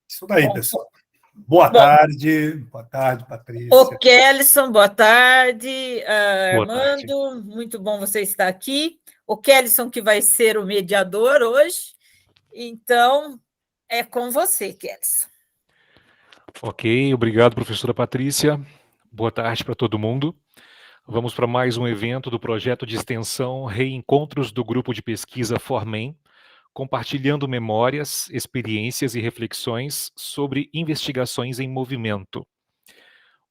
Isso daí, pessoal. Boa tarde, Patrícia. Ô, Kellyson, boa tarde. Boa Armando, tarde. muito bom você estar aqui. O Kellyson que vai ser o mediador hoje. Então, é com você, Kellyson. Ok, obrigado, professora Patrícia. Boa tarde para todo mundo. Vamos para mais um evento do projeto de extensão Reencontros do Grupo de Pesquisa Formem, compartilhando memórias, experiências e reflexões sobre investigações em movimento.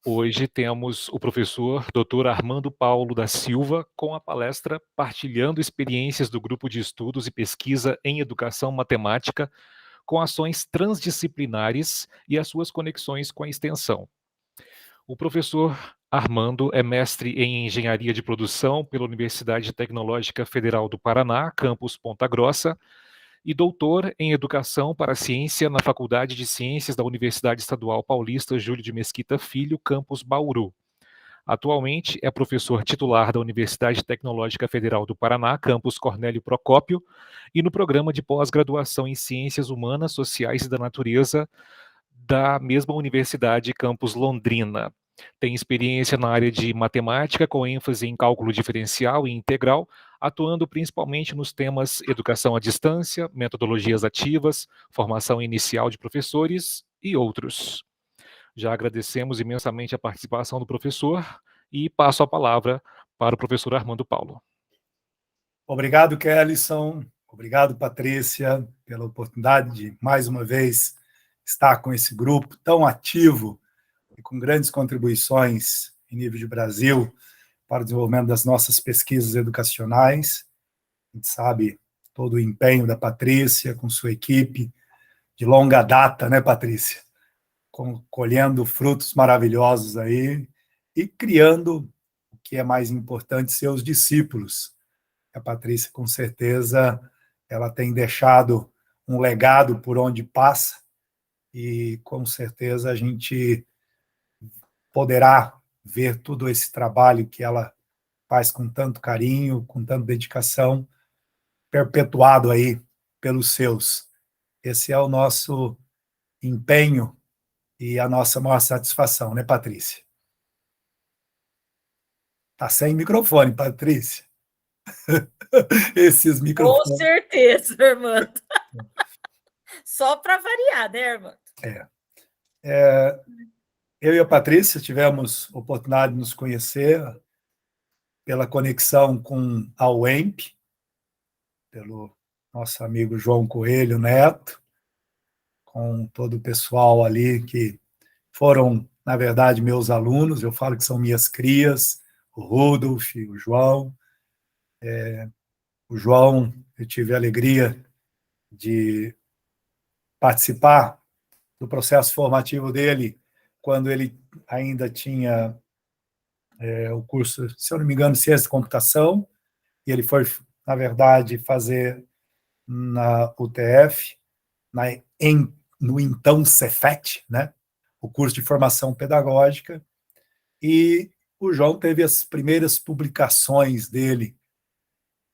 Hoje temos o professor Dr. Armando Paulo da Silva com a palestra Partilhando Experiências do Grupo de Estudos e Pesquisa em Educação Matemática com ações transdisciplinares e as suas conexões com a extensão. O professor Armando é mestre em Engenharia de Produção pela Universidade Tecnológica Federal do Paraná, campus Ponta Grossa, e doutor em Educação para a Ciência na Faculdade de Ciências da Universidade Estadual Paulista Júlio de Mesquita Filho, campus Bauru. Atualmente é professor titular da Universidade Tecnológica Federal do Paraná, campus Cornélio Procópio, e no programa de pós-graduação em Ciências Humanas, Sociais e da Natureza da mesma universidade, campus Londrina. Tem experiência na área de matemática, com ênfase em cálculo diferencial e integral, atuando principalmente nos temas educação à distância, metodologias ativas, formação inicial de professores e outros. Já agradecemos imensamente a participação do professor e passo a palavra para o professor Armando Paulo. Obrigado, Kellyson. Obrigado, Patrícia, pela oportunidade de, mais uma vez, estar com esse grupo tão ativo e com grandes contribuições em nível de Brasil para o desenvolvimento das nossas pesquisas educacionais. A gente sabe todo o empenho da Patrícia com sua equipe de longa data, né, Patrícia? Colhendo frutos maravilhosos aí e criando o que é mais importante, seus discípulos. A Patrícia, com certeza, ela tem deixado um legado por onde passa e, com certeza, a gente poderá ver todo esse trabalho que ela faz com tanto carinho, com tanta dedicação, perpetuado aí pelos seus. Esse é o nosso empenho e a nossa maior satisfação, né, Patrícia? Está sem microfone, Patrícia. Esses microfones. Com certeza, Armando. Só para variar, né, Armando? Eu e a Patrícia tivemos oportunidade de nos conhecer pela conexão com a UEMP, pelo nosso amigo João Coelho Neto, com todo o pessoal ali que foram, na verdade, meus alunos. Eu falo que são minhas crias, o Rudolf, o João. O João, eu tive a alegria de participar do processo formativo dele quando ele ainda tinha o curso, se eu não me engano, Ciência da Computação, e ele foi, na verdade, fazer na UTF, no então Cefet, né? O curso de formação pedagógica, e o João teve as primeiras publicações dele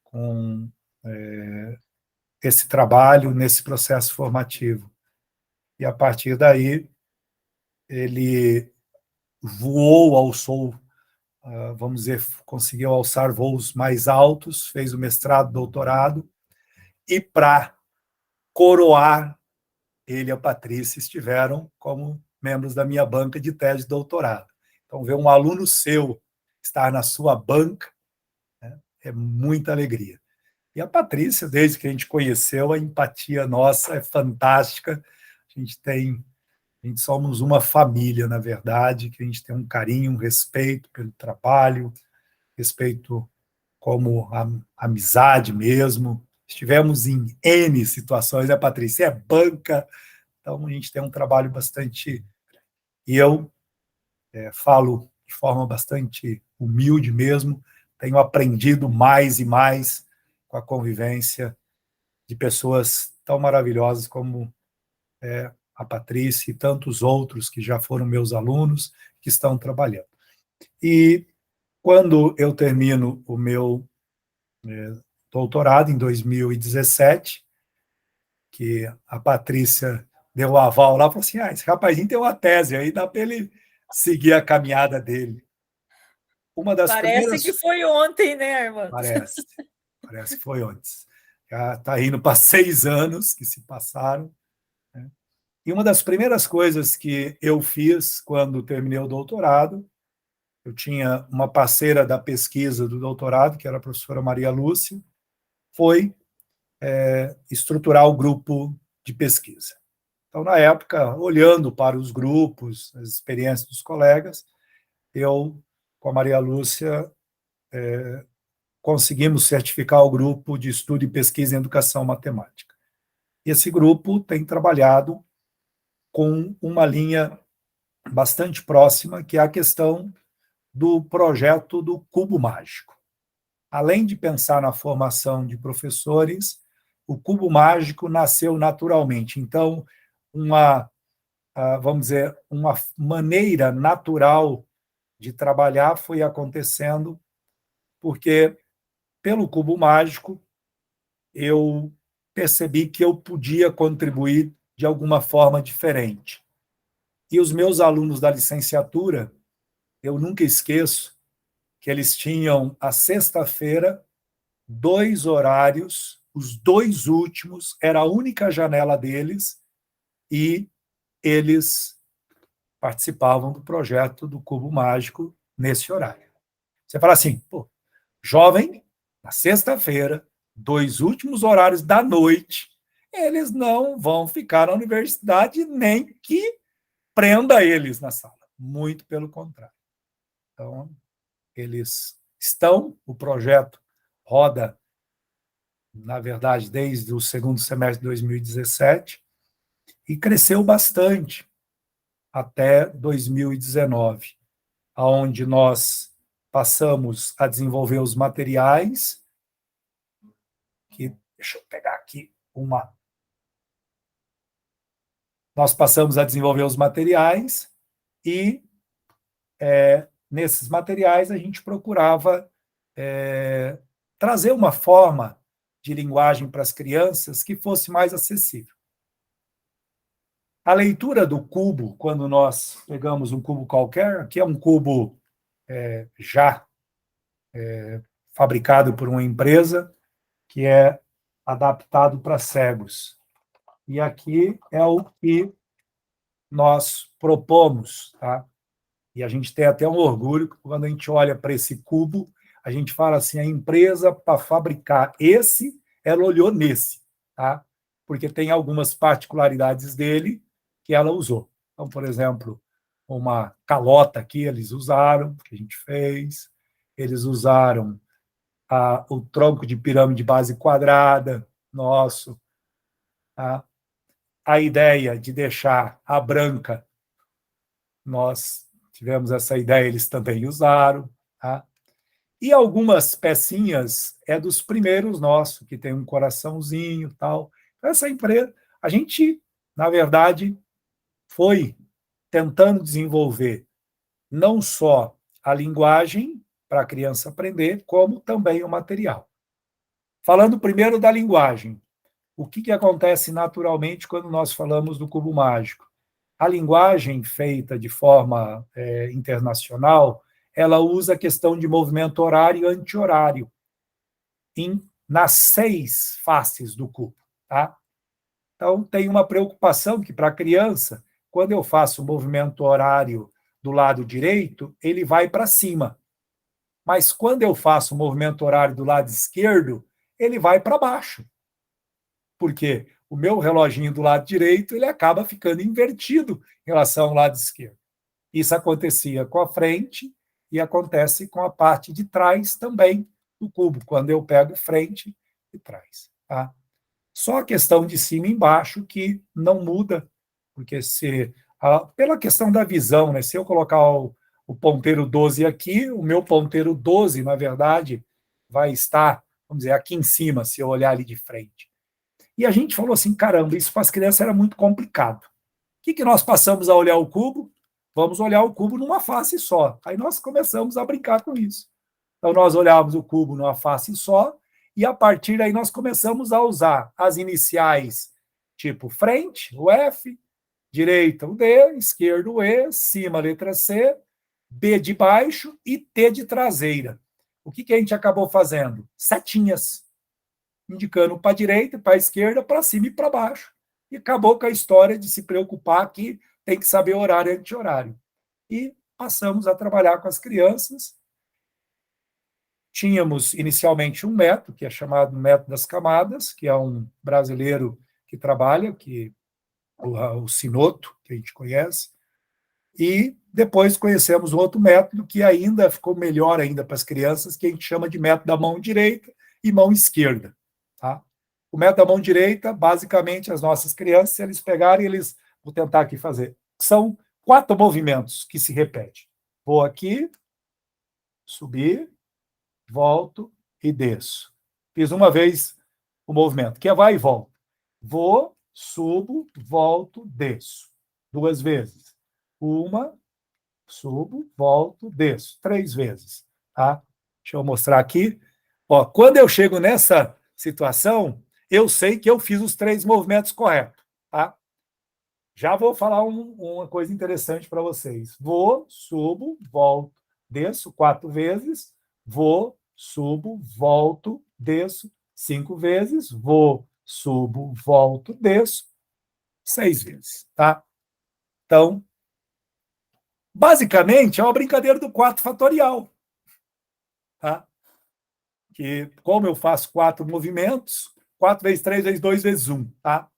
com esse trabalho, nesse processo formativo. E, a partir daí, ele voou, alçou, vamos dizer, conseguiu alçar voos mais altos, fez o mestrado, doutorado, e para coroar, ele e a Patrícia estiveram como membros da minha banca de tese de doutorado. Então, ver um aluno seu estar na sua banca, né, é muita alegria. E a Patrícia, desde que a gente conheceu, a empatia nossa é fantástica. A gente somos uma família, na verdade, que a gente tem um carinho, um respeito pelo trabalho, respeito como a amizade mesmo. Estivemos em N situações, né, Patrícia? É banca, então a gente tem um trabalho bastante... E eu falo de forma bastante humilde mesmo, tenho aprendido mais e mais com a convivência de pessoas tão maravilhosas como a Patrícia e tantos outros que já foram meus alunos, que estão trabalhando. E quando eu termino o meu doutorado em 2017, que a Patrícia deu o aval lá, falou assim, esse rapazinho tem uma tese, aí dá para ele seguir a caminhada dele. Parece que foi ontem, né, Armando? Parece que foi ontem. Já está indo para 6 anos que se passaram. Né? E uma das primeiras coisas que eu fiz quando terminei o doutorado, eu tinha uma parceira da pesquisa do doutorado, que era a professora Maria Lúcia, foi estruturar o grupo de pesquisa. Então, na época, olhando para os grupos, as experiências dos colegas, eu, com a Maria Lúcia, conseguimos certificar o grupo de estudo e pesquisa em educação matemática. Esse grupo tem trabalhado com uma linha bastante próxima, que é a questão do projeto do Cubo Mágico. Além de pensar na formação de professores, o Cubo Mágico nasceu naturalmente. Então, vamos dizer, uma maneira natural de trabalhar foi acontecendo, porque, pelo Cubo Mágico, eu percebi que eu podia contribuir de alguma forma diferente. E os meus alunos da licenciatura, eu nunca esqueço que eles tinham, a sexta-feira, 2 horários, os 2 últimos, era a única janela deles, e eles participavam do projeto do Cubo Mágico nesse horário. Você fala assim, pô, jovem, na sexta-feira, 2 últimos horários da noite, eles não vão ficar na universidade nem que prenda eles na sala. Muito pelo contrário. Então, eles estão, o projeto roda, na verdade, desde o segundo semestre de 2017, e cresceu bastante até 2019, onde nós passamos a desenvolver os materiais, deixa eu pegar aqui uma. Nós passamos a desenvolver os materiais e, nesses materiais, a gente procurava trazer uma forma de linguagem para as crianças que fosse mais acessível. A leitura do cubo, quando nós pegamos um cubo qualquer, aqui é um cubo já fabricado por uma empresa, que é adaptado para cegos. E aqui é o que nós propomos, tá? E a gente tem até um orgulho, quando a gente olha para esse cubo, a gente fala assim, a empresa, para fabricar esse, ela olhou nesse, tá? Porque tem algumas particularidades dele que ela usou. Então, por exemplo, uma calota aqui eles usaram, que a gente fez, eles usaram o tronco de pirâmide base quadrada nosso, tá? A ideia de deixar a branca, nós tivemos essa ideia, eles também usaram, tá? E algumas pecinhas dos primeiros nossos, que tem um coraçãozinho e tal. Essa empresa, a gente, na verdade, foi tentando desenvolver não só a linguagem para a criança aprender, como também o material. Falando primeiro da linguagem, o que acontece naturalmente quando nós falamos do cubo mágico? A linguagem feita de forma internacional, ela usa a questão de movimento horário e anti-horário nas 6 faces do cubo. Tá? Então, tem uma preocupação que, para a criança, quando eu faço o movimento horário do lado direito, ele vai para cima. Mas, quando eu faço o movimento horário do lado esquerdo, ele vai para baixo. Porque o meu reloginho do lado direito ele acaba ficando invertido em relação ao lado esquerdo. Isso acontecia com a frente e acontece com a parte de trás também do cubo, quando eu pego frente e trás. Tá? Só a questão de cima e embaixo que não muda, porque pela questão da visão, né, se eu colocar o ponteiro 12 aqui, o meu ponteiro 12, na verdade, vai estar, vamos dizer, aqui em cima, se eu olhar ali de frente. E a gente falou assim, caramba, isso para as crianças era muito complicado. O que nós passamos a olhar o cubo? Vamos olhar o cubo numa face só. Aí nós começamos a brincar com isso. Então, nós olhávamos o cubo numa face só e a partir daí nós começamos a usar as iniciais tipo frente, o F, direita o D, esquerdo o E, cima a letra C, B de baixo e T de traseira. O que a gente acabou fazendo? Setinhas, indicando para a direita, para a esquerda, para cima e para baixo. E acabou com a história de se preocupar que tem que saber horário e anti-horário. E passamos a trabalhar com as crianças. Tínhamos inicialmente um método, que é chamado Método das Camadas, que é um brasileiro que trabalha, que o Sinoto, que a gente conhece, e depois conhecemos um outro método que ainda ficou melhor ainda para as crianças, que a gente chama de método da mão direita e mão esquerda. Tá? O método da mão direita, basicamente, as nossas crianças, se eles pegarem, vou tentar aqui fazer, são 4 movimentos que se repetem. Vou aqui, subir, volto e desço. Fiz uma vez o movimento, que é vai e volta. Vou, subo, volto, desço. 2 vezes. 1, subo, volto, desço. 3 vezes. Tá? Deixa eu mostrar aqui. Ó, quando eu chego nessa situação, eu sei que eu fiz os 3 movimentos corretos. Tá? Já vou falar uma coisa interessante para vocês. Vou, subo, volto, desço 4 vezes. Vou, subo, volto, desço 5 vezes. Vou, subo, volto, desço 6 vezes. Tá? Então, basicamente, é uma brincadeira do 4 fatorial. Tá? Que, como eu faço 4 movimentos, 4 vezes 3 vezes 2 vezes 1. Tá?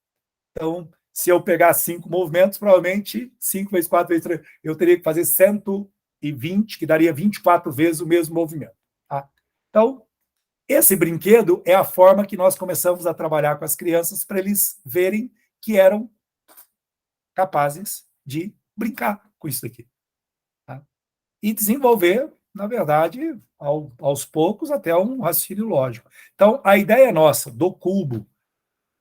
Então, se eu pegar 5 movimentos, provavelmente 5 vezes 4 vezes 3, eu teria que fazer 120, que daria 24 vezes o mesmo movimento. Tá? Então, esse brinquedo é a forma que nós começamos a trabalhar com as crianças para eles verem que eram capazes de brincar com isso aqui. Tá? E desenvolver, na verdade, aos poucos, até um raciocínio lógico. Então, a ideia nossa do cubo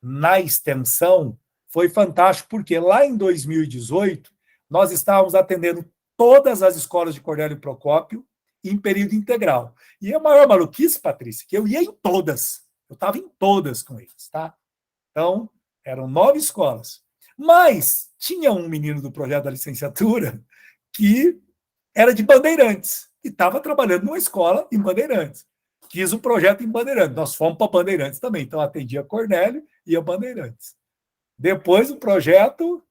na extensão foi fantástico, porque lá em 2018, nós estávamos atendendo todas as escolas de Cornélio Procópio em período integral. E a maior maluquice, Patrícia, que eu ia em todas. Eu estava em todas com eles, tá? Então, eram 9 escolas. Mas tinha um menino do projeto da licenciatura que era de Bandeirantes e estava trabalhando numa escola em Bandeirantes. Quis um projeto em Bandeirantes. Nós fomos para Bandeirantes também. Então, atendia Cornélio e a Bandeirantes. Depois do projeto,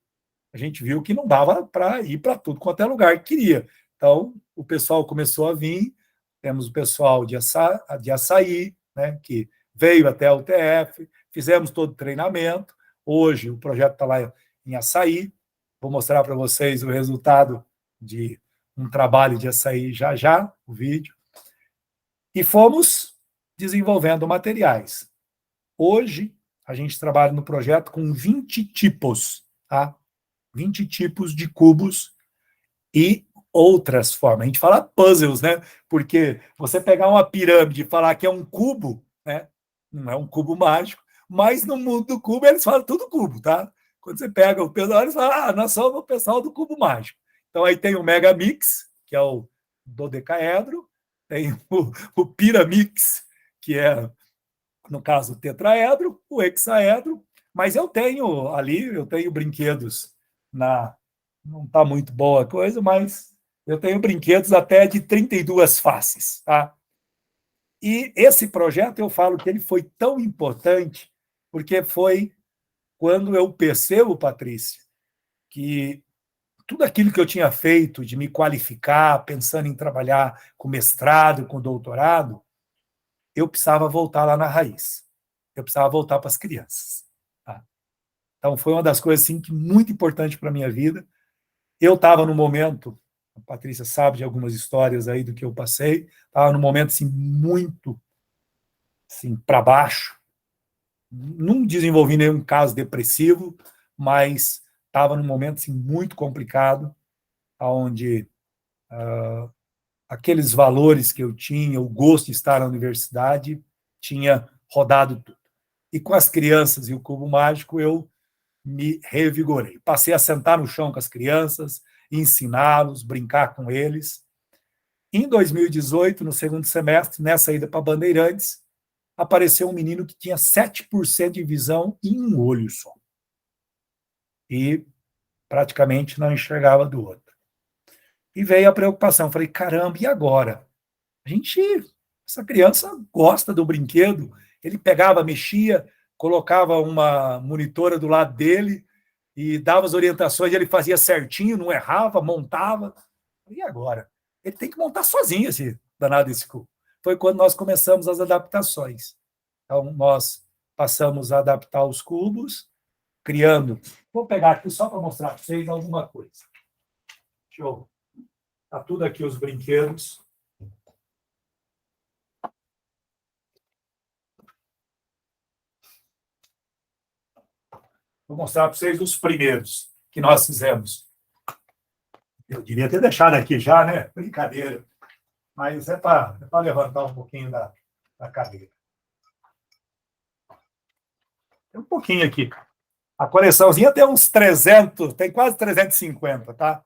a gente viu que não dava para ir para tudo quanto é lugar que queria. Então, o pessoal começou a vir. Temos o pessoal de Açaí, né, que veio até o TF. Fizemos todo o treinamento. Hoje, o projeto está lá em Açaí. Vou mostrar para vocês o resultado de um trabalho de Açaí já, o vídeo. E fomos desenvolvendo materiais. Hoje, a gente trabalha no projeto com 20 tipos, tá? 20 tipos de cubos e outras formas. A gente fala puzzles, né? Porque você pegar uma pirâmide e falar que é um cubo, né? Não é um cubo mágico, mas no mundo do cubo eles falam tudo cubo, tá? Quando você pega o pessoal, eles falam, nós somos o pessoal do cubo mágico. Então aí tem o Megamix, que é o dodecaedro, tem o Piramix, que é, no caso, o tetraedro, o hexaedro, mas eu tenho brinquedos não está muito boa a coisa, mas eu tenho brinquedos até de 32 faces, tá? E esse projeto, eu falo que ele foi tão importante, porque foi quando eu percebo, Patrícia, que tudo aquilo que eu tinha feito de me qualificar, pensando em trabalhar com mestrado, com doutorado, eu precisava voltar lá na raiz. Eu precisava voltar para as crianças. Tá? Então, foi uma das coisas assim, muito importante para a minha vida. Eu estava no momento, a Patrícia sabe de algumas histórias aí do que eu passei, estava num momento assim, muito assim, para baixo. Não desenvolvi nenhum caso depressivo, mas estava num momento assim, muito complicado, onde aqueles valores que eu tinha, o gosto de estar na universidade, tinha rodado tudo. E com as crianças e o cubo mágico, eu me revigorei. Passei a sentar no chão com as crianças, ensiná-los, brincar com eles. Em 2018, no segundo semestre, nessa ida para Bandeirantes, apareceu um menino que tinha 7% de visão em um olho só. E praticamente não enxergava do outro. E veio a preocupação. Falei, caramba, e agora? Essa criança gosta do brinquedo. Ele pegava, mexia, colocava uma monitora do lado dele e dava as orientações, ele fazia certinho, não errava, montava. E agora? Ele tem que montar sozinho esse danado desse cubo. Foi quando nós começamos as adaptações. Então, nós passamos a adaptar os cubos, criando... Vou pegar aqui só para mostrar para vocês alguma coisa. Show. Está tudo aqui os brinquedos. Vou mostrar para vocês os primeiros que nós fizemos. Eu devia ter deixado aqui já, né? Brincadeira. Mas é para levantar um pouquinho da cadeira. Tem um pouquinho aqui. A coleçãozinha tem uns 300, tem quase 350, tá?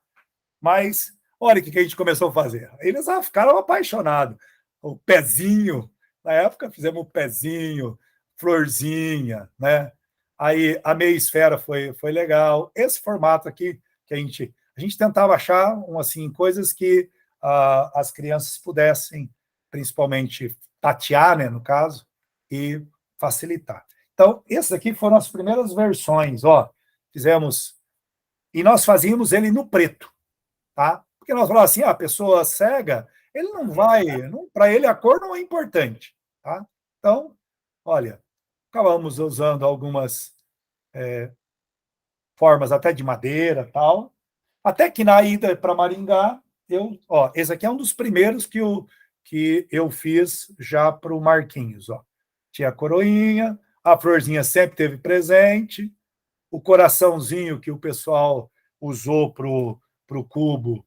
Mas olha o que a gente começou a fazer. Eles ficaram apaixonados. O pezinho, na época fizemos o pezinho, florzinha, né? Aí a meia esfera foi legal. Esse formato aqui que a gente tentava achar assim, coisas que as crianças pudessem, principalmente, tatear, né, no caso, e facilitar. Então, essas aqui foram as primeiras versões. Ó, fizemos... E nós fazíamos ele no preto. Tá? Porque nós falamos assim, a pessoa cega, ele não vai, para ele a cor não é importante. Tá? Então, olha, acabamos usando algumas formas até de madeira tal, até que na ida para Maringá, esse aqui é um dos primeiros que eu fiz já para o Marquinhos. Ó. Tinha a coroinha, a florzinha sempre teve presente, o coraçãozinho que o pessoal usou para o cubo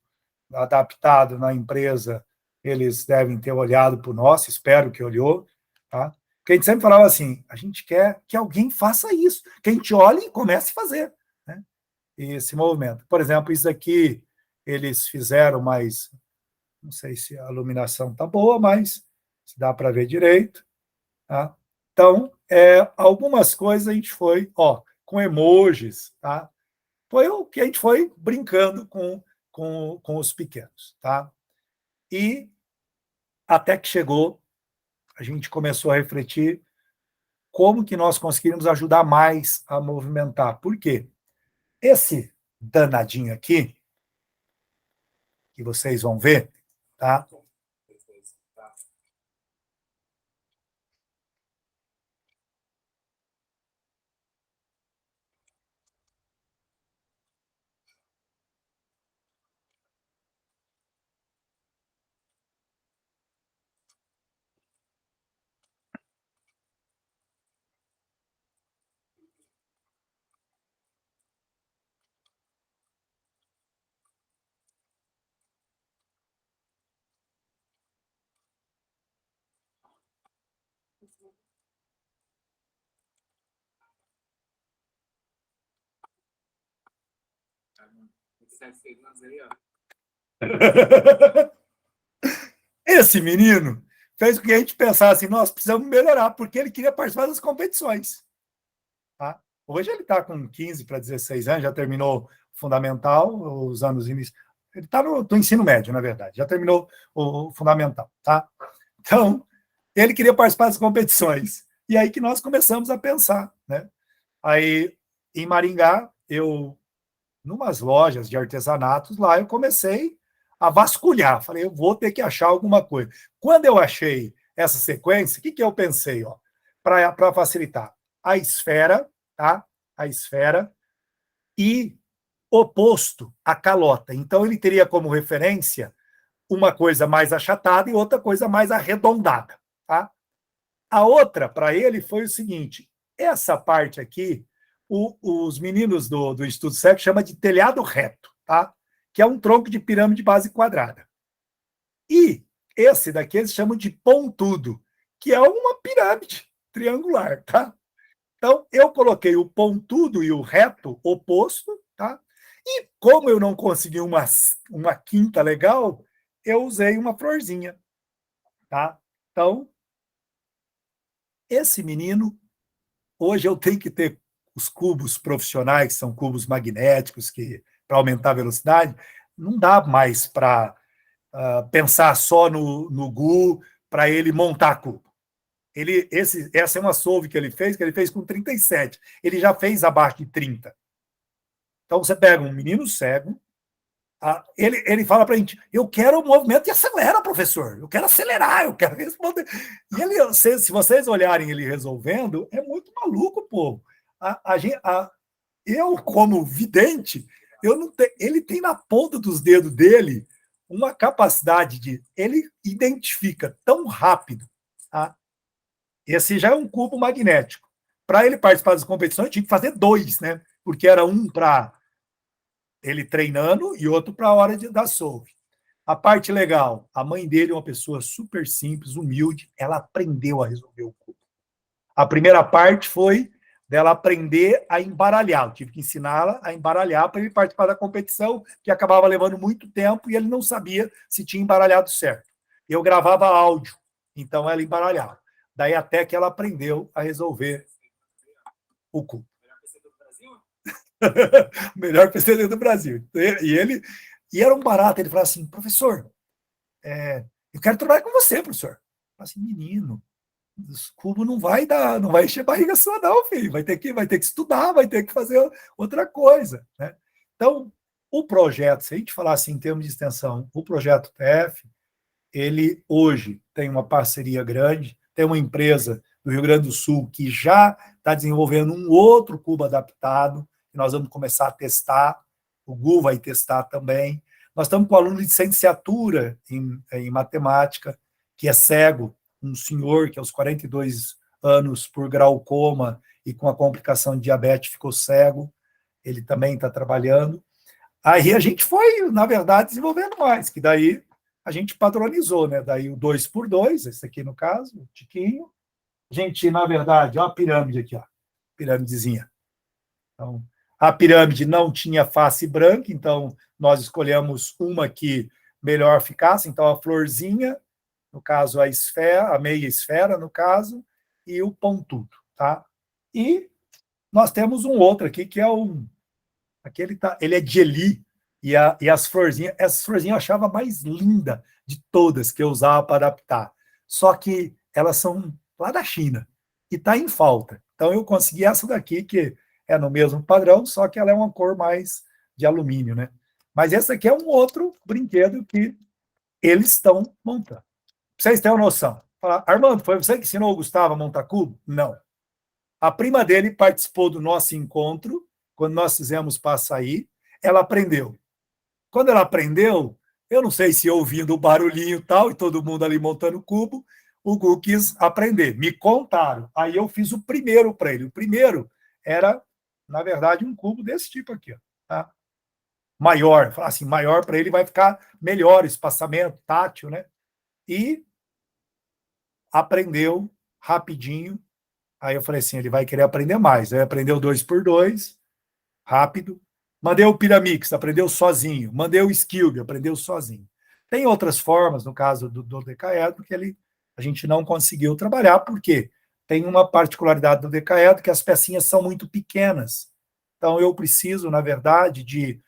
adaptado na empresa, eles devem ter olhado para o nosso, espero que olhou, tá? Porque a gente sempre falava assim, a gente quer que alguém faça isso, que a gente olhe e comece a fazer, né? Esse movimento. Por exemplo, isso aqui eles fizeram, mas não sei se a iluminação está boa, mas se dá para ver direito, tá? Então, algumas coisas a gente foi, com emojis, tá? Foi o que a gente foi brincando com os pequenos, tá? E até que chegou, a gente começou a refletir como que nós conseguiríamos ajudar mais a movimentar. Por quê? Esse danadinho aqui, que vocês vão ver, tá? Esse menino fez com que a gente pensasse assim, nós precisamos melhorar, porque ele queria participar das competições. Tá? Hoje ele está com 15 para 16 anos, já terminou o fundamental, os anos iniciais. Ele está no ensino médio, na verdade, já terminou o fundamental. Tá? Então, ele queria participar das competições. E aí que nós começamos a pensar. Né? Aí, em Maringá, numas lojas de artesanatos lá, eu comecei a vasculhar. Falei, eu vou ter que achar alguma coisa. Quando eu achei essa sequência, o que eu pensei? Para facilitar, a esfera, tá? A esfera e oposto à calota. Então, ele teria como referência uma coisa mais achatada e outra coisa mais arredondada. Tá? A outra, para ele, foi o seguinte, essa parte aqui, os meninos do Instituto Cego chamam de telhado reto, tá? Que é um tronco de pirâmide base quadrada. E esse daqui eles chamam de pontudo, que é uma pirâmide triangular, tá? Então, eu coloquei o pontudo e o reto oposto, tá? E como eu não consegui uma quinta legal, eu usei uma florzinha, tá? Então, esse menino, hoje eu tenho que ter os cubos profissionais, que são cubos magnéticos, que para aumentar a velocidade, não dá mais para pensar só no GU para ele montar cubo. Essa é uma solve que ele fez com 37. Ele já fez abaixo de 30. Então, você pega um menino cego, ele fala para a gente, eu quero o movimento e acelera, professor. Eu quero acelerar, eu quero responder. E ele, se vocês olharem ele resolvendo, é muito maluco, povo. Eu, como vidente, ele tem na ponta dos dedos dele uma capacidade de... Ele identifica tão rápido. Esse já é um cubo magnético. Para ele participar das competições, tinha que fazer 2, né? Porque era um para ele treinando e outro para a hora da solve. A parte legal, a mãe dele é uma pessoa super simples, humilde, ela aprendeu a resolver o cubo. A primeira parte foi dela aprender a embaralhar. Eu tive que ensiná-la a embaralhar para ele participar da competição, que acabava levando muito tempo e ele não sabia se tinha embaralhado certo. Eu gravava áudio, então ela embaralhava. Daí até que ela aprendeu a resolver o cubo. O melhor PC do Brasil. E era um barato. Ele falava assim, professor, eu quero trabalhar com você, professor. Eu falei assim, menino, o cubo não vai encher barriga sua, não, filho. Vai ter que estudar, vai ter que fazer outra coisa, né? Então, o projeto, se a gente falar assim em termos de extensão, o projeto TF, ele hoje tem uma parceria grande, tem uma empresa do Rio Grande do Sul que já está desenvolvendo um outro cubo adaptado, que nós vamos começar a testar, o GU vai testar também. Nós estamos com um aluno de licenciatura em matemática, que é cego, um senhor que aos 42 anos, por glaucoma e com a complicação de diabetes, ficou cego, ele também está trabalhando. Aí a gente foi, na verdade, desenvolvendo mais, que daí a gente padronizou, né? Daí o 2x2, esse aqui no caso, o tiquinho. A gente, na verdade, ó a pirâmide aqui, ó, pirâmidezinha. Então, a pirâmide não tinha face branca, então nós escolhemos uma que melhor ficasse, então a florzinha, no caso a esfera, a meia esfera, no caso, e o pontudo, tá? E nós temos um outro aqui, que é ele é de Eli, e as florzinhas, essas florzinhas eu achava a mais linda de todas que eu usava para adaptar. Só que elas são lá da China, e está em falta. Então eu consegui essa daqui, que é no mesmo padrão, só que ela é uma cor mais de alumínio, né? Mas esse aqui é um outro brinquedo que eles estão montando. Pra vocês terem uma noção. Armando, foi você que ensinou o Gustavo a montar cubo? Não. A prima dele participou do nosso encontro, quando nós fizemos para sair, ela aprendeu. Quando ela aprendeu, eu não sei se ouvindo o barulhinho e tal, e todo mundo ali montando cubo, o Gu quis aprender. Me contaram. Aí eu fiz o primeiro para ele. O primeiro era, na verdade, um cubo desse tipo aqui, ó, tá? Maior. Assim, maior para ele vai ficar melhor, espaçamento, tátil, né? E aprendeu rapidinho. Aí eu falei assim, ele vai querer aprender mais. Aí aprendeu 2x2, rápido. Mandei o Pyramix, aprendeu sozinho. Mandei o Skilb, aprendeu sozinho. Tem outras formas, no caso do dodecaedro, que a gente não conseguiu trabalhar, porque tem uma particularidade do dodecaedro, que as pecinhas são muito pequenas. Então, eu preciso, na verdade, de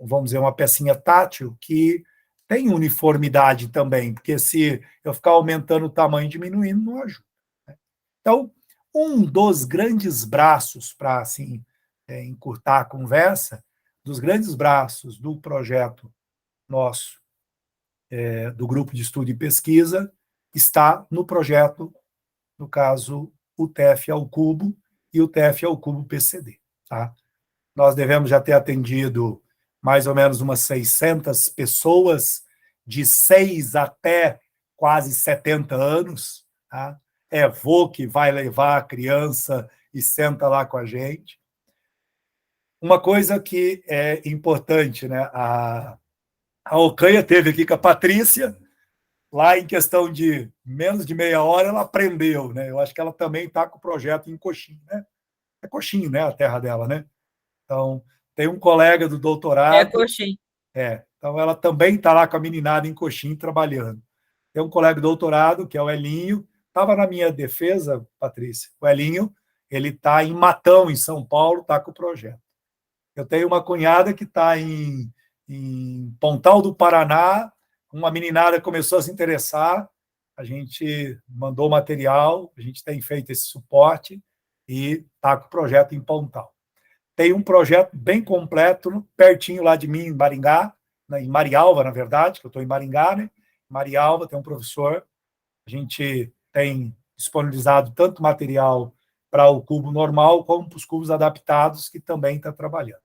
vamos dizer, uma pecinha tátil que tem uniformidade também, porque se eu ficar aumentando o tamanho e diminuindo, não ajuda. Né? Então, um dos grandes braços para, assim, encurtar a conversa, dos grandes braços do projeto nosso, do grupo de estudo e pesquisa, está no projeto, no caso, o TF ao cubo e o TF ao cubo PCD. Tá? Nós devemos já ter atendido mais ou menos umas 600 pessoas, de 6 até quase 70 anos. Tá? É vô que vai levar a criança e senta lá com a gente. Uma coisa que é importante, né? A Ocanha teve aqui com a Patrícia, lá em questão de menos de meia hora, ela aprendeu, né? Eu acho que ela também está com o projeto em Coxim, né? É Coxim, né? A terra dela, né? Então, tem um colega do doutorado. É Coxim. Então ela também está lá com a meninada em Coxim trabalhando. Tem um colega do doutorado, que é o Elinho, estava na minha defesa, Patrícia, o Elinho, ele está em Matão, em São Paulo, está com o projeto. Eu tenho uma cunhada que está em Pontal do Paraná, uma meninada começou a se interessar, a gente mandou material, a gente tem feito esse suporte e está com o projeto em Pontal. Tem um projeto bem completo, pertinho lá de mim, em Maringá, em Marialva, na verdade, que eu estou em Maringá, né? Marialva tem um professor, a gente tem disponibilizado tanto material para o cubo normal, como para os cubos adaptados, que também está trabalhando.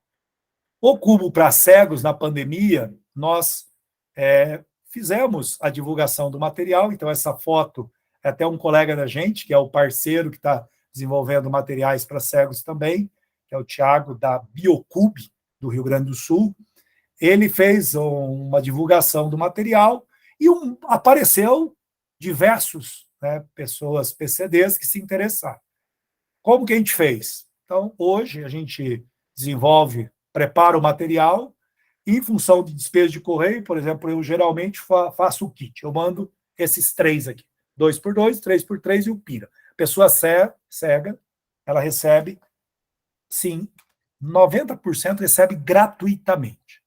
O cubo para cegos, na pandemia, nós fizemos a divulgação do material, então essa foto é até um colega da gente, que é o parceiro que está desenvolvendo materiais para cegos também, que é o Thiago, da Biocube, do Rio Grande do Sul. Ele fez uma divulgação do material e apareceu diversos, né, pessoas, PCDs, que se interessaram. Como que a gente fez? Então, hoje, a gente desenvolve, prepara o material, e em função de despesa de correio, por exemplo, eu geralmente faço o kit, eu mando esses 3 aqui, 2x2, 3x3 e o pira. A pessoa cega, ela recebe, sim, 90% recebe gratuitamente.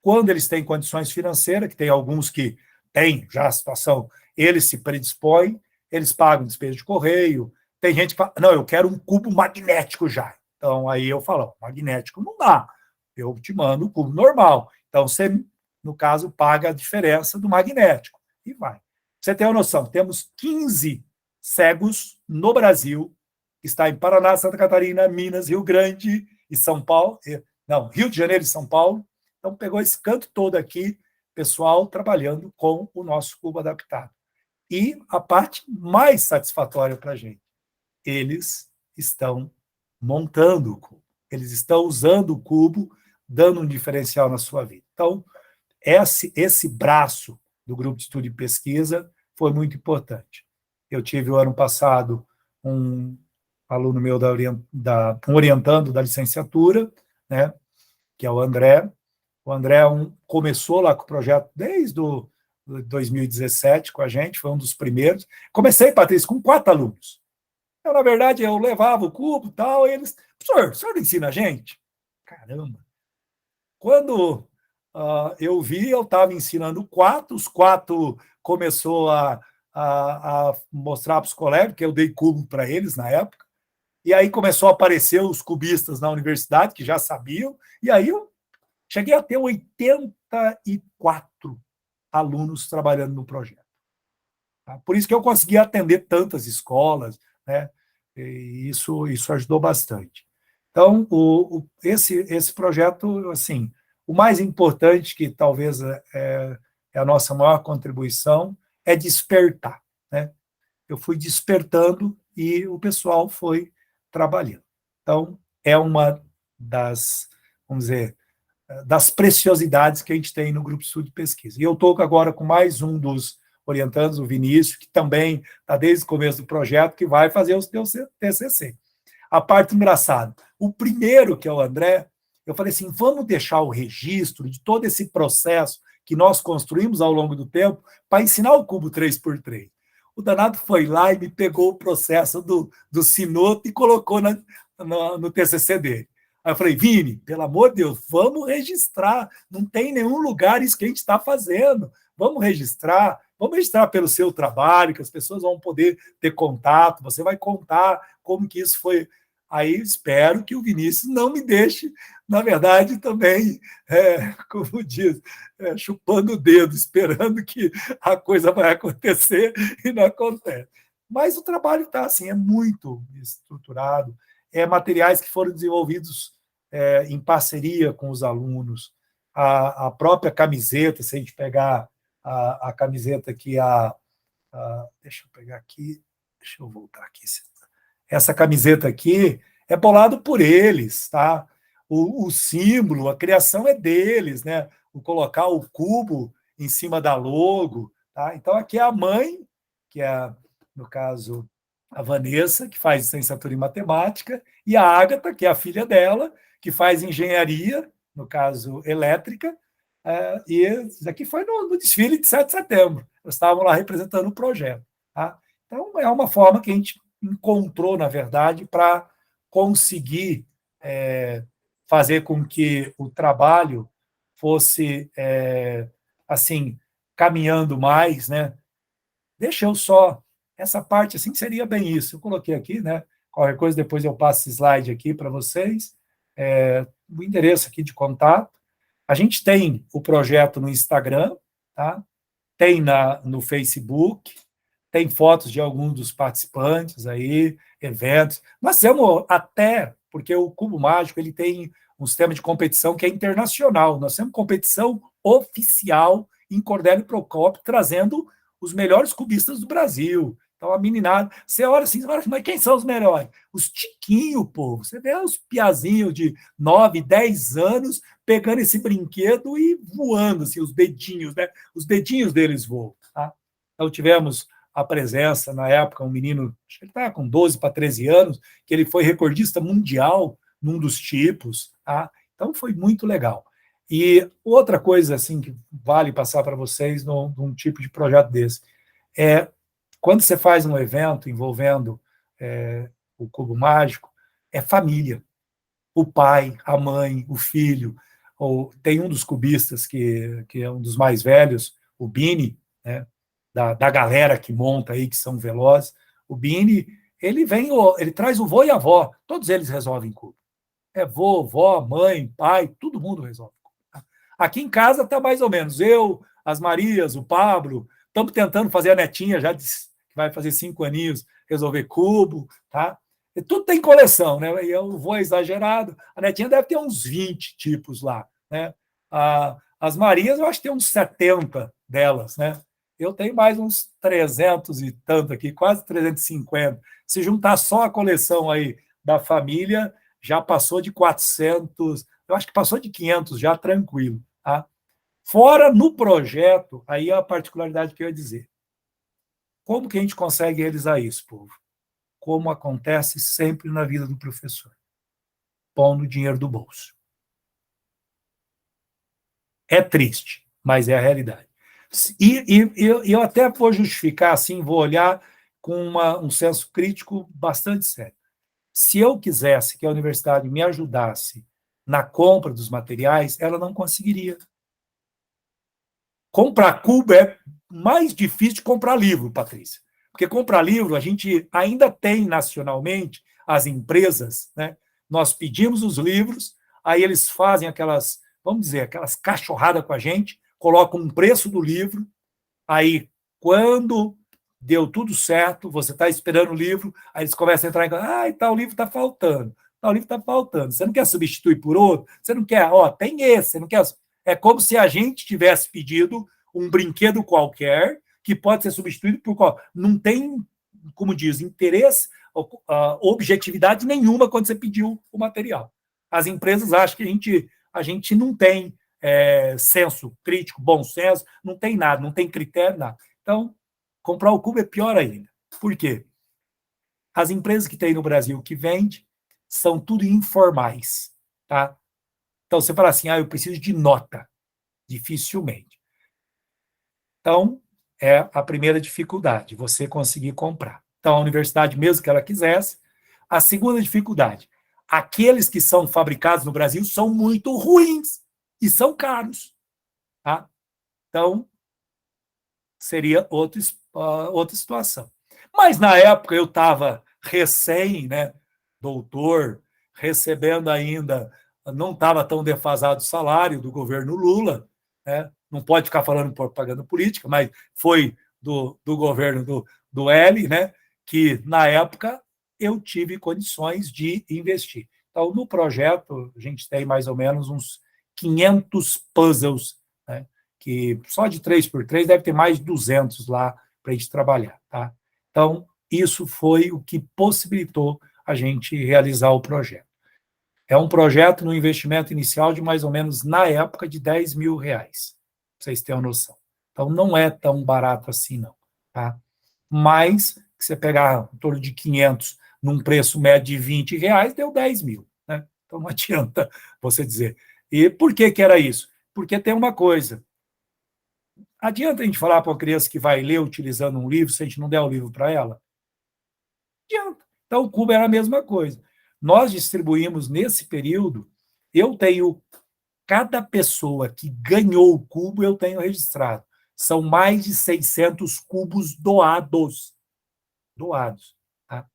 Quando eles têm condições financeiras, que tem alguns que têm já a situação, eles se predispõem, eles pagam despesa de correio. Tem gente que fala, não, eu quero um cubo magnético já. Então, aí eu falo, magnético não dá, eu te mando o cubo normal. Então, você, no caso, paga a diferença do magnético. E vai. Pra você ter uma noção, temos 15 cegos no Brasil, que está em Paraná, Santa Catarina, Minas, Rio Grande e São Paulo. Não, Rio de Janeiro e São Paulo. Então, pegou esse canto todo aqui, pessoal trabalhando com o nosso cubo adaptado. E a parte mais satisfatória para a gente, eles estão montando o cubo, eles estão usando o cubo, dando um diferencial na sua vida. Então, esse braço do grupo de estudo e pesquisa foi muito importante. Eu tive, o ano passado, um aluno meu um orientando da licenciatura, né, que é o André. O André começou lá com o projeto desde 2017 com a gente, foi um dos primeiros. Comecei, Patrícia, com 4 alunos. Eu, na verdade, eu levava o cubo e tal, e eles, professor, o senhor não ensina a gente? Caramba! Quando eu vi, eu estava ensinando 4, os 4 começou a mostrar para os colegas, que eu dei cubo para eles na época, e aí começou a aparecer os cubistas na universidade, que já sabiam, e aí eu cheguei a ter 84 alunos trabalhando no projeto. Tá? Por isso que eu consegui atender tantas escolas, né? E isso ajudou bastante. Então, esse projeto, assim, o mais importante, que talvez é a nossa maior contribuição, é despertar, né? Eu fui despertando e o pessoal foi trabalhando. Então, é uma das, vamos dizer, das preciosidades que a gente tem no grupo de estudo e pesquisa. E eu estou agora com mais um dos orientandos, o Vinícius, que também está desde o começo do projeto, que vai fazer o seu TCC. A parte engraçada, o primeiro, que é o André, eu falei assim, vamos deixar o registro de todo esse processo que nós construímos ao longo do tempo para ensinar o cubo 3x3. O danado foi lá e me pegou o processo do Sinoto e colocou no TCC dele. Aí eu falei, Vini, pelo amor de Deus, vamos registrar, não tem nenhum lugar isso que a gente está fazendo, vamos registrar pelo seu trabalho, que as pessoas vão poder ter contato, você vai contar como que isso foi. Aí espero que o Vinícius não me deixe, na verdade, também, como diz, chupando o dedo, esperando que a coisa vai acontecer e não acontece. Mas o trabalho está assim, é muito estruturado, materiais que foram desenvolvidos em parceria com os alunos, a própria camiseta, se a gente pegar a camiseta que deixa eu pegar aqui, deixa eu voltar aqui. Essa camiseta aqui é bolado por eles, tá? O símbolo, a criação é deles, né? O colocar o cubo em cima da logo, tá? Então, aqui é a mãe, que é, no caso, a Vanessa, que faz licenciatura em matemática, e a Ágata, que é a filha dela, que faz engenharia, no caso, elétrica, e isso aqui foi no desfile de 7 de setembro. Eles estavam lá representando o projeto. Tá? Então, é uma forma que a gente encontrou, na verdade, para conseguir fazer com que o trabalho fosse, assim, caminhando mais, né? Deixa eu só, essa parte, assim, seria bem isso. Eu coloquei aqui, né? Qualquer coisa, depois eu passo esse slide aqui para vocês. O endereço aqui de contato. A gente tem o projeto no Instagram, tá? Tem no Facebook, tem fotos de alguns dos participantes aí, eventos. Nós temos até, porque o Cubo Mágico ele tem um sistema de competição que é internacional. Nós temos competição oficial em Cordélio Procópio, trazendo os melhores cubistas do Brasil. Então, a meninada, você olha assim, mas quem são os melhores? Os tiquinhos, povo. Você vê os piazinhos de 9, 10 anos pegando esse brinquedo e voando, assim, os dedinhos, né? Os dedinhos deles voam. Tá? Então, tivemos a presença, na época, um menino, acho que ele estava com 12 para 13 anos, que ele foi recordista mundial num dos tipos. Tá? Então, foi muito legal. E outra coisa assim que vale passar para vocês num tipo de projeto desse é quando você faz um evento envolvendo o Cubo Mágico, é família. O pai, a mãe, o filho. Tem um dos cubistas que é um dos mais velhos, o Bini, né, da galera que monta aí, que são velozes. O Bini, ele traz o vô e a avó, todos eles resolvem cubo. Vô, vó, mãe, pai, todo mundo resolve. Aqui em casa está mais ou menos. Eu, as Marias, o Pablo, estamos tentando fazer a netinha, já disse que vai fazer 5 aninhos, resolver cubo, tá? E tudo tem coleção, né? E eu vou exagerado. A netinha deve ter uns 20 tipos lá, né? As Marias, eu acho que tem uns 70 delas, né? Eu tenho mais uns 300 e tanto aqui, quase 350. Se juntar só a coleção aí da família, já passou de 400, eu acho que passou de 500 já, tranquilo. Tá? Fora no projeto, aí é a particularidade que eu ia dizer. Como que a gente consegue realizar isso, povo? Como acontece sempre na vida do professor. Pondo dinheiro do bolso. É triste, mas é a realidade. E eu até vou justificar assim, vou olhar com um senso crítico bastante sério. Se eu quisesse que a universidade me ajudasse na compra dos materiais, ela não conseguiria. Comprar cubo é mais difícil de comprar livro, Patrícia. Porque comprar livro, a gente ainda tem nacionalmente as empresas, né? Nós pedimos os livros, aí eles fazem aquelas, vamos dizer, aquelas cachorradas com a gente, colocam um preço do livro, aí quando deu tudo certo, você está esperando o livro, aí eles começam a entrar em tal livro está faltando, tal livro está faltando. Você não quer substituir por outro? Você não quer, tem esse, você não quer. É como se a gente tivesse pedido um brinquedo qualquer que pode ser substituído por qual? Não tem, como diz, interesse, objetividade nenhuma quando você pediu o material. As empresas acham que a gente não tem senso crítico, bom senso, não tem nada, não tem critério, nada. Então, comprar o cubo é pior ainda. Por quê? As empresas que tem no Brasil que vendem são tudo informais, tá? Então, você fala assim, eu preciso de nota. Dificilmente. Então, é a primeira dificuldade, você conseguir comprar. Então, a universidade, mesmo que ela quisesse. A segunda dificuldade, aqueles que são fabricados no Brasil são muito ruins e são caros. Tá? Então, seria outra situação. Mas, na época, eu estava doutor, recebendo ainda, não estava tão defasado o salário do governo Lula, né? Não pode ficar falando propaganda política, mas foi do governo do L, né? Que, na época, eu tive condições de investir. Então, no projeto, a gente tem mais ou menos uns 500 puzzles, né? Que só de 3x3 deve ter mais de 200 lá para a gente trabalhar. Tá? Então, isso foi o que possibilitou a gente realizar o projeto. É um projeto no investimento inicial de mais ou menos, na época, de R$10 mil, para vocês terem uma noção. Então, não é tão barato assim, não. Tá? Mas, se você pegar em torno de 500 num preço médio de R$20, deu 10 mil. Né? Então, não adianta você dizer. E por que era isso? Porque tem uma coisa. Adianta a gente falar para uma criança que vai ler utilizando um livro, se a gente não der o livro para ela? adianta. Então, o cubo era a mesma coisa. Nós distribuímos nesse período, eu tenho, cada pessoa que ganhou o cubo, eu tenho registrado. São mais de 600 cubos doados. Doados. Tá?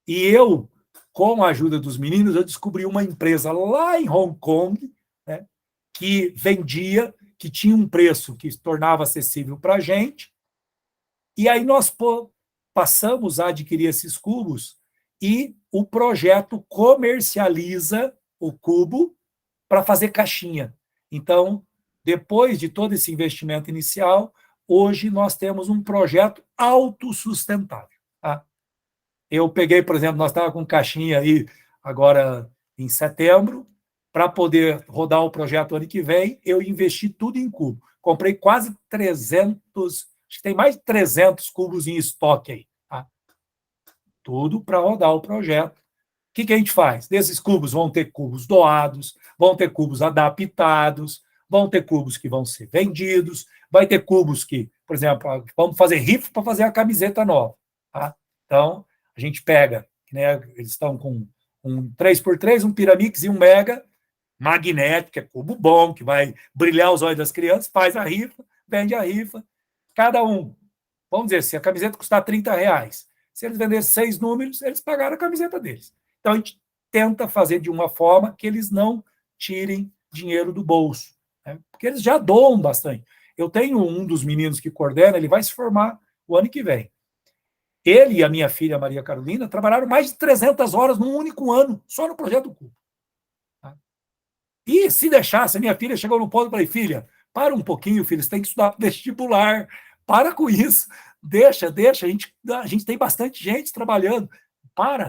E eu, com a ajuda dos meninos, eu descobri uma empresa lá em Hong Kong, né, que vendia, que tinha um preço que se tornava acessível para a gente, e aí nós passamos a adquirir esses cubos e o projeto comercializa o cubo para fazer caixinha. Então, depois de todo esse investimento inicial, hoje nós temos um projeto autossustentável. Tá? Eu peguei, por exemplo, nós estávamos com caixinha aí agora em setembro, para poder rodar o projeto ano que vem, eu investi tudo em cubo. Comprei quase 300, acho que tem mais de 300 cubos em estoque aí. Tá? Tudo para rodar o projeto. O que a gente faz? Desses cubos vão ter cubos doados, vão ter cubos adaptados, vão ter cubos que vão ser vendidos, vai ter cubos que, por exemplo, vamos fazer rifa para fazer a camiseta nova. Tá? Então, a gente pega, né, eles estão com um 3x3, um Piramix e um Mega, magnético, é cubo bom, que vai brilhar os olhos das crianças, faz a rifa, vende a rifa, cada um. Vamos dizer, se a camiseta custar R$30, se eles venderem 6 números, eles pagaram a camiseta deles. Então, a gente tenta fazer de uma forma que eles não tirem dinheiro do bolso, né? Porque eles já doam bastante. Eu tenho um dos meninos que coordena, ele vai se formar o ano que vem. Ele e a minha filha, Maria Carolina, trabalharam mais de 300 horas num único ano, só no projeto do cubo. Tá? E se deixasse, a minha filha chegou no ponto e falei, filha, para um pouquinho, filha, você tem que estudar vestibular, para com isso, deixa, a gente tem bastante gente trabalhando,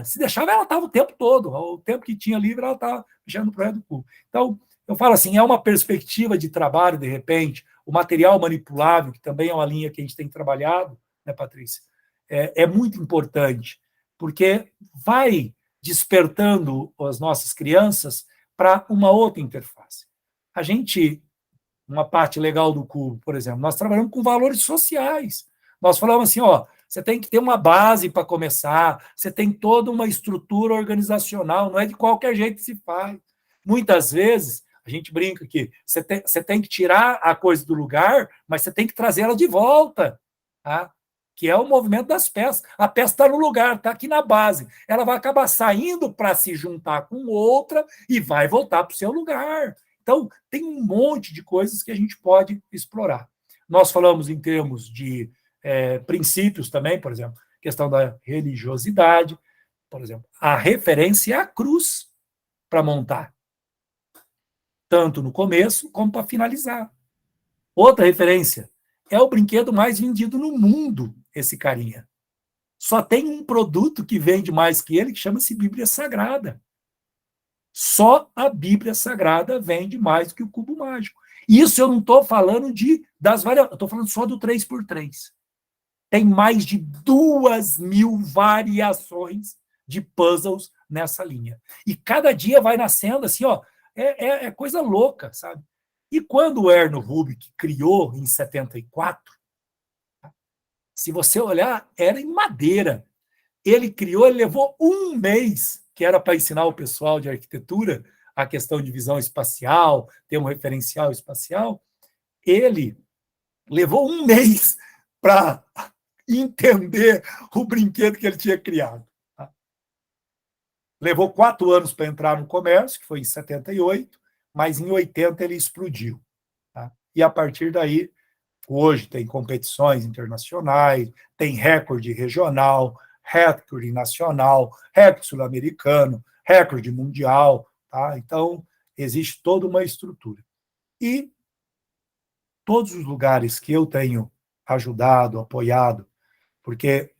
se deixava, ela estava o tempo todo, o tempo que tinha livre, ela estava mexendo no projeto do cubo. Então, eu falo assim, é uma perspectiva de trabalho, de repente, o material manipulável, que também é uma linha que a gente tem trabalhado, né, Patrícia? É muito importante, porque vai despertando as nossas crianças para uma outra interface. A gente, uma parte legal do cubo, por exemplo, nós trabalhamos com valores sociais. Nós falamos assim, ó, você tem que ter uma base para começar, você tem toda uma estrutura organizacional, não é de qualquer jeito que se faz. Muitas vezes, a gente brinca que você tem que tirar a coisa do lugar, mas você tem que trazer ela de volta, tá? Que é o movimento das peças. A peça está no lugar, está aqui na base. Ela vai acabar saindo para se juntar com outra e vai voltar para o seu lugar. Então, tem um monte de coisas que a gente pode explorar. Nós falamos em termos de princípios também, por exemplo, questão da religiosidade, por exemplo, a referência é a cruz para montar, tanto no começo como para finalizar. Outra referência é o brinquedo mais vendido no mundo, esse carinha. Só tem um produto que vende mais que ele, que chama-se Bíblia Sagrada. Só a Bíblia Sagrada vende mais do que o cubo mágico. Isso eu não estou falando das variações, eu estou falando só do 3x3. Tem mais de 2.000 variações de puzzles nessa linha. E cada dia vai nascendo assim, ó, é coisa louca, sabe? E quando o Erno Rubik criou em 74, se você olhar, era em madeira. Ele criou, ele levou um mês, que era para ensinar o pessoal de arquitetura a questão de visão espacial, ter um referencial espacial. Ele levou um mês para entender o brinquedo que ele tinha criado. Tá? Levou 4 anos para entrar no comércio, que foi em 78, mas em 80 ele explodiu. Tá? E a partir daí, hoje tem competições internacionais, tem recorde regional, recorde nacional, recorde sul-americano, recorde mundial. Tá? Então, existe toda uma estrutura. E todos os lugares que eu tenho ajudado, apoiado, porque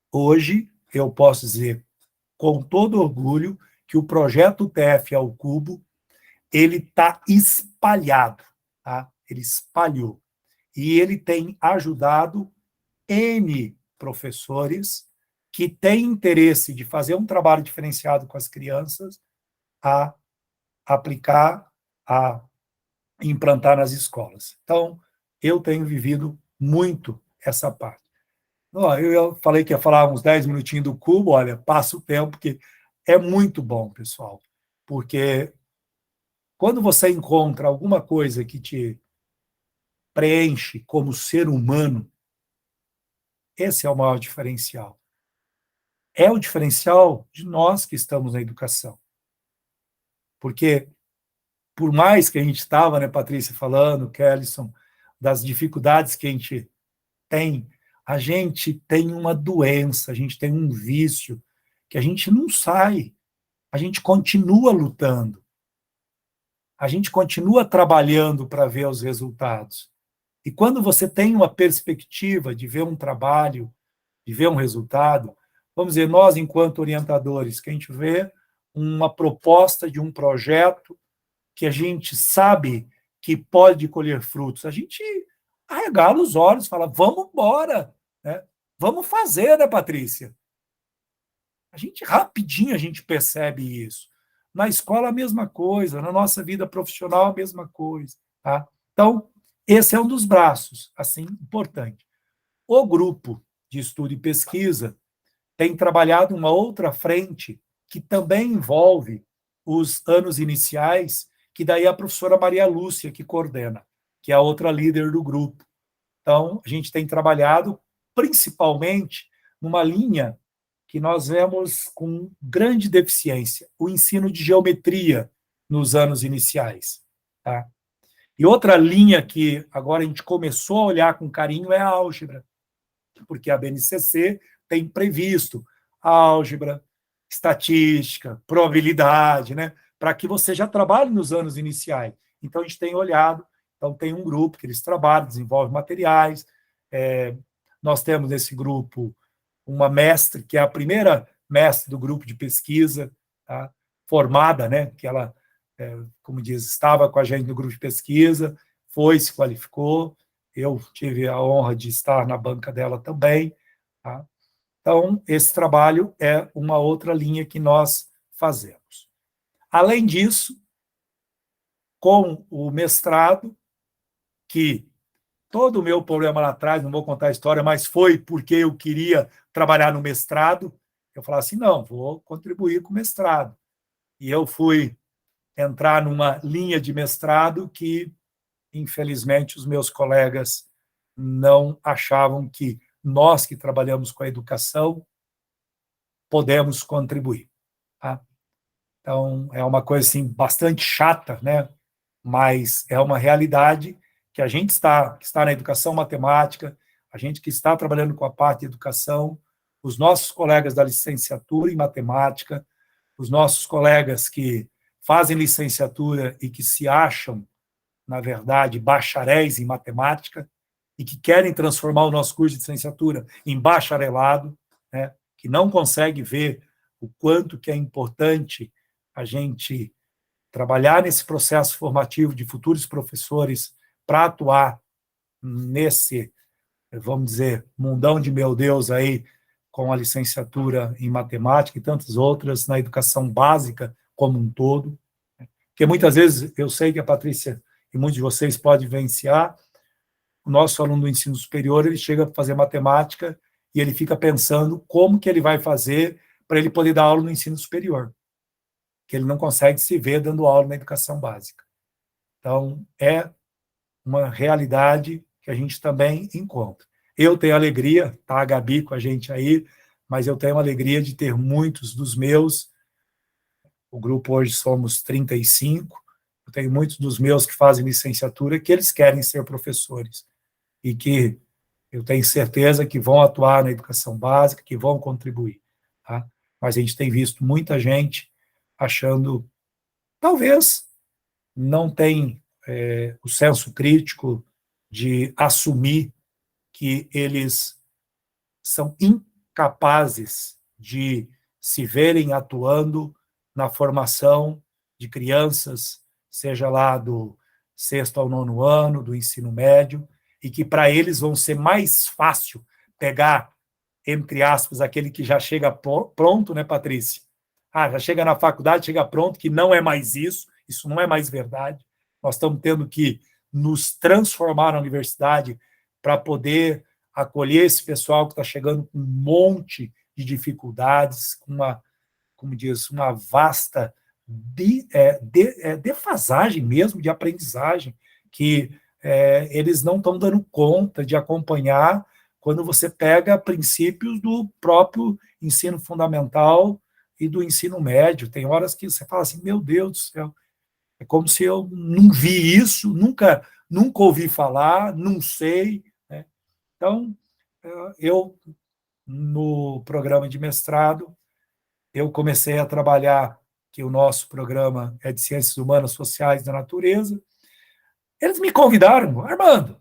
hoje eu posso dizer com todo orgulho que o projeto TF ao Cubo ele está espalhado, tá? Ele espalhou. E ele tem ajudado N professores que têm interesse de fazer um trabalho diferenciado com as crianças a aplicar, a implantar nas escolas. Então, eu tenho vivido muito essa parte. Ó, eu falei que ia falar uns 10 minutinhos do cubo, olha, passa o tempo, porque é muito bom, pessoal. Porque quando você encontra alguma coisa que te preenche como ser humano, esse é o maior diferencial. É o diferencial de nós que estamos na educação. Porque, por mais que a gente estava, né, Patrícia, falando, Kellyson, das dificuldades que a gente tem uma doença, a gente tem um vício, que a gente não sai, a gente continua lutando, a gente continua trabalhando para ver os resultados. E quando você tem uma perspectiva de ver um trabalho, de ver um resultado, vamos dizer, nós, enquanto orientadores, que a gente vê uma proposta de um projeto que a gente sabe que pode colher frutos, a gente arregala os olhos, fala, vamos embora, né? Vamos fazer, né, Patrícia? Rapidinho a gente percebe isso. Na escola, a mesma coisa, na nossa vida profissional, a mesma coisa. Tá? Então, esse é um dos braços, assim, importante. O grupo de estudo e pesquisa tem trabalhado uma outra frente que também envolve os anos iniciais, que daí a professora Maria Lúcia que coordena, que é a outra líder do grupo. Então, a gente tem trabalhado principalmente numa linha que nós vemos com grande deficiência, o ensino de geometria nos anos iniciais. Tá? E outra linha que agora a gente começou a olhar com carinho é a álgebra, porque a BNCC tem previsto álgebra, estatística, probabilidade, né, para que você já trabalhe nos anos iniciais. Então, a gente tem olhado, então tem um grupo que eles trabalham, desenvolve materiais, nós temos nesse grupo uma mestre, que é a primeira mestre do grupo de pesquisa, tá, formada, né, que ela, como diz, estava com a gente no grupo de pesquisa, se qualificou, eu tive a honra de estar na banca dela também. Tá? Então, esse trabalho é uma outra linha que nós fazemos. Além disso, com o mestrado, que todo o meu problema lá atrás, não vou contar a história, mas foi porque eu queria trabalhar no mestrado, eu falava assim, não, vou contribuir com o mestrado. E eu fui entrar numa linha de mestrado que, infelizmente, os meus colegas não achavam que nós que trabalhamos com a educação podemos contribuir. Tá? Então, é uma coisa assim, bastante chata, né? Mas é uma realidade que a gente que está na educação matemática, a gente que está trabalhando com a parte de educação, os nossos colegas da licenciatura em matemática, os nossos colegas que fazem licenciatura e que se acham, na verdade, bacharéis em matemática e que querem transformar o nosso curso de licenciatura em bacharelado, né, que não consegue ver o quanto que é importante a gente trabalhar nesse processo formativo de futuros professores para atuar nesse, vamos dizer, mundão de meu Deus aí, com a licenciatura em matemática e tantas outras, na educação básica como um todo. Porque muitas vezes, eu sei que a Patrícia e muitos de vocês podem vivenciar, o nosso aluno do ensino superior, ele chega a fazer matemática e ele fica pensando como que ele vai fazer para ele poder dar aula no ensino superior, que ele não consegue se ver dando aula na educação básica. Então, é uma realidade que a gente também encontra. Eu tenho alegria, tá a Gabi com a gente aí, mas eu tenho a alegria de ter muitos dos meus, o grupo hoje somos 35, eu tenho muitos dos meus que fazem licenciatura que eles querem ser professores e que eu tenho certeza que vão atuar na educação básica, que vão contribuir. Tá? Mas a gente tem visto muita gente achando, talvez, não tem o senso crítico de assumir que eles são incapazes de se verem atuando na formação de crianças, seja lá do 6º ao 9º ano, do ensino médio, e que para eles vão ser mais fácil pegar, entre aspas, aquele que já chega pronto, né, Patrícia? Já chega na faculdade, chega pronto, que não é mais isso não é mais verdade. Nós estamos tendo que nos transformar na universidade para poder acolher esse pessoal que está chegando com um monte de dificuldades, com uma, como diz, uma vasta defasagem mesmo de aprendizagem, que eles não estão dando conta de acompanhar quando você pega princípios do próprio ensino fundamental e do ensino médio. Tem horas que você fala assim, meu Deus do céu, é como se eu não vi isso, nunca ouvi falar, não sei, né? Então, eu, no programa de mestrado, eu comecei a trabalhar, que o nosso programa é de Ciências Humanas, Sociais da Natureza. Eles me convidaram, Armando,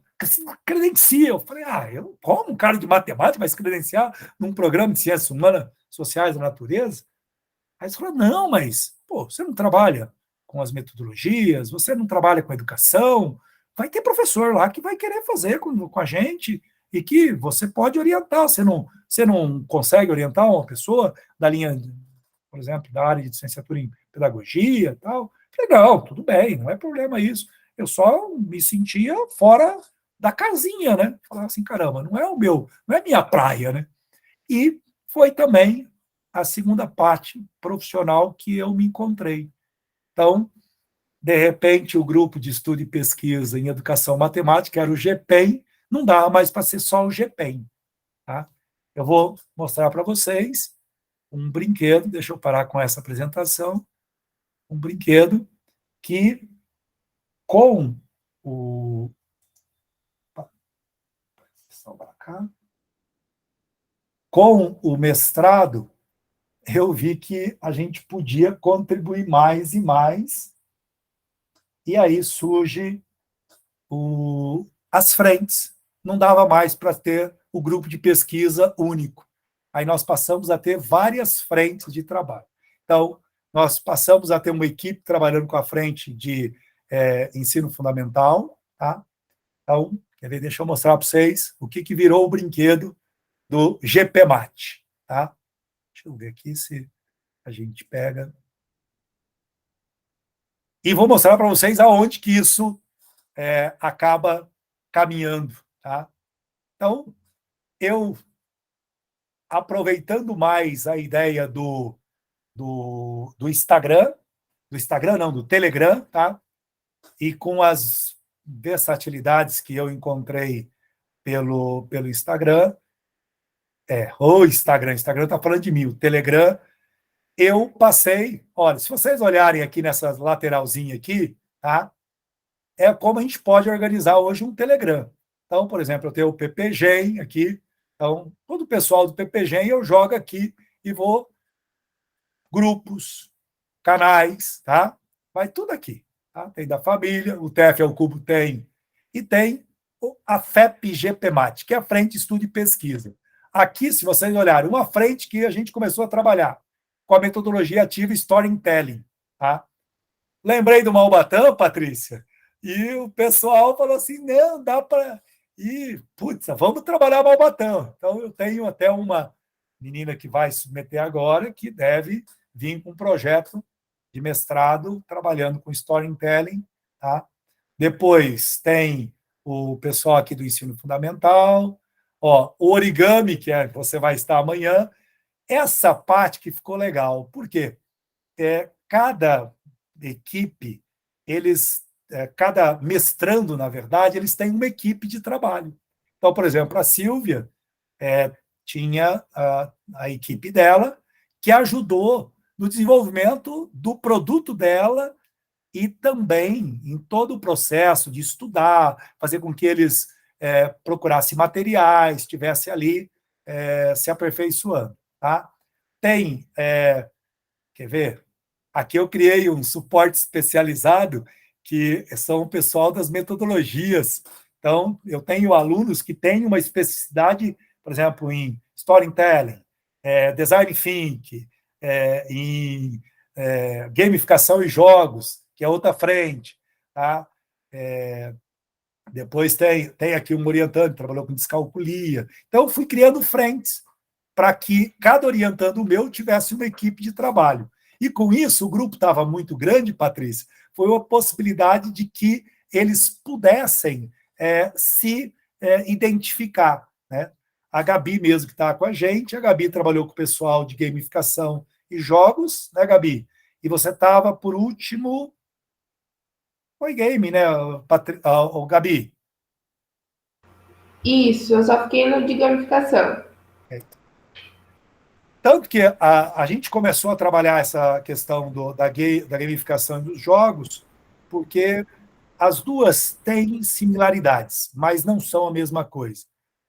credencia. Eu falei, eu como um cara de matemática vai se credenciar num programa de Ciências Humanas, Sociais da Natureza? Aí eles falaram, não, mas você não trabalha com as metodologias, você não trabalha com educação, vai ter professor lá que vai querer fazer com a gente e que você pode orientar. Você não consegue orientar uma pessoa da linha, por exemplo, da área de licenciatura em pedagogia e tal? Eu falei, não, tudo bem, não é problema isso. Eu só me sentia fora da casinha, né? Falava assim, caramba, não é minha praia, né? E foi também a segunda parte profissional que eu me encontrei. Então, de repente, o grupo de estudo e pesquisa em educação matemática, era o GPEM, não dava mais para ser só o GPEM. Tá? Eu vou mostrar para vocês um brinquedo, deixa eu parar com essa apresentação, um brinquedo que, com o... com o mestrado, eu vi que a gente podia contribuir mais e mais, e aí surge as frentes. Não dava mais para ter o grupo de pesquisa único. Aí nós passamos a ter várias frentes de trabalho. Então, nós passamos a ter uma equipe trabalhando com a frente de ensino fundamental. Tá? Então, quer ver? Deixa eu mostrar para vocês o que virou o brinquedo do GPMAT. Tá? Deixa eu ver aqui se a gente pega. E vou mostrar para vocês aonde que isso acaba caminhando. Tá? Então, eu, aproveitando mais a ideia do Instagram, do Telegram, tá? E com as versatilidades que eu encontrei pelo Instagram, o Instagram está falando de mim, o Telegram, eu passei, olha, se vocês olharem aqui nessa lateralzinha aqui, tá? É como a gente pode organizar hoje um Telegram. Então, por exemplo, eu tenho o PPGen aqui, então, todo o pessoal do PPGen eu jogo aqui e vou grupos, canais, tá? Vai tudo aqui. Tá? Tem da família, o TF ao Cubo tem, e tem a FEP GPMAT, que é a Frente de Estudo e Pesquisa. Aqui, se vocês olharem, uma frente que a gente começou a trabalhar com a metodologia ativa Storytelling. Tá? Lembrei do Malbatã, Patrícia, e o pessoal falou assim, não, dá para... E, putz, vamos trabalhar Malbatã. Então, eu tenho até uma menina que vai submeter agora, que deve vir com um projeto de mestrado trabalhando com Storytelling. Tá? Depois tem o pessoal aqui do ensino fundamental, o origami, que você vai estar amanhã. Essa parte que ficou legal, por quê? Cada equipe, cada mestrando, na verdade, eles têm uma equipe de trabalho. Então, por exemplo, a Silvia tinha a equipe dela, que ajudou no desenvolvimento do produto dela e também em todo o processo de estudar, fazer com que eles procurassem materiais, estivessem ali se aperfeiçoando. Tá? Tem, quer ver? Aqui eu criei um suporte especializado, que são o pessoal das metodologias. Então, eu tenho alunos que têm uma especificidade, por exemplo, em storytelling, design thinking, em gamificação e jogos, que é outra frente. Tá? Depois tem aqui um orientando que trabalhou com descalculia. Então, eu fui criando frentes para que cada orientando meu tivesse uma equipe de trabalho. E com isso, o grupo estava muito grande, Patrícia, foi uma possibilidade de que eles pudessem se identificar. Né? a Gabi mesmo que está com a gente. A Gabi trabalhou com o pessoal de gamificação e jogos, né, Gabi? E você estava, por último, foi game, né, Gabi? Isso, eu só fiquei no de gamificação. Tanto que a gente começou a trabalhar essa questão da gamificação dos jogos, porque as duas têm similaridades, mas não são a mesma coisa.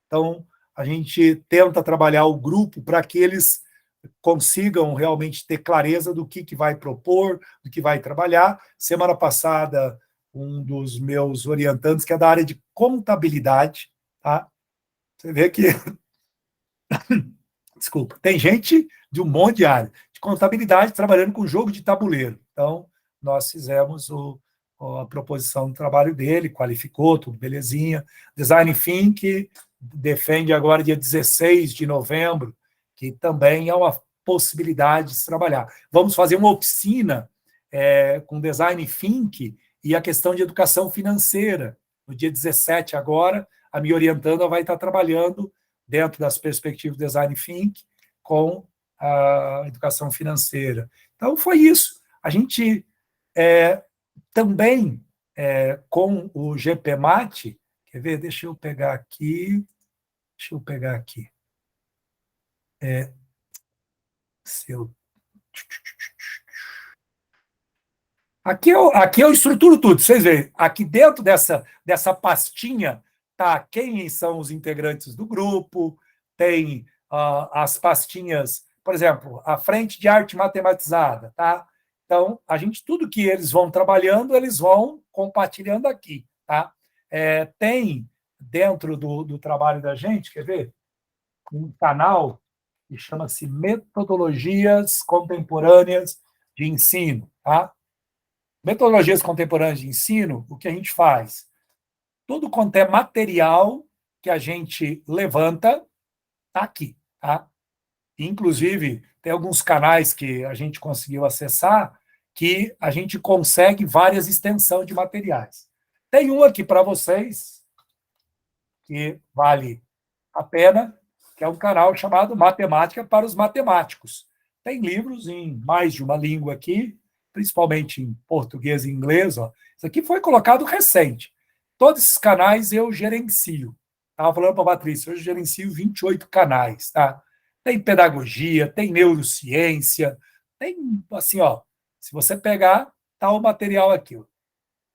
Então, a gente tenta trabalhar o grupo para que eles consigam realmente ter clareza do que vai propor, do que vai trabalhar. Semana passada, um dos meus orientantes, que é da área de contabilidade, tá? Você vê que... Desculpa, tem gente de um monte de área de contabilidade trabalhando com jogo de tabuleiro. Então, nós fizemos a proposição do trabalho dele, qualificou, tudo belezinha. Design Think defende agora dia 16 de novembro, que também é uma possibilidade de se trabalhar. Vamos fazer uma oficina com Design Think e a questão de educação financeira. No dia 17 agora, a minha orientanda vai estar trabalhando dentro das perspectivas do Design Think com a educação financeira. Então, foi isso. A gente também, com o GPMAT, quer ver? Deixa eu pegar aqui. Aqui eu estruturo tudo, vocês veem. Aqui dentro dessa pastinha tá quem são os integrantes do grupo, tem as pastinhas, por exemplo, a frente de arte matematizada, tá? Então, tudo que eles vão trabalhando, eles vão compartilhando aqui, tá? Tem dentro do trabalho da gente, quer ver? Um canal que chama-se Metodologias Contemporâneas de Ensino, tá? Metodologias Contemporâneas de Ensino, o que a gente faz? Tudo quanto é material que a gente levanta, está aqui, tá? Inclusive, tem alguns canais que a gente conseguiu acessar que a gente consegue várias extensões de materiais. Tem um aqui para vocês, que vale a pena, que é um canal chamado Matemática para os Matemáticos. Tem livros em mais de uma língua aqui, principalmente em português e inglês. Ó. Isso aqui foi colocado recente. Todos esses canais eu gerencio. Estava falando para a Patrícia, eu gerencio 28 canais. Tá? Tem pedagogia, tem neurociência, tem, assim, ó, se você pegar, está o material aqui. Ó.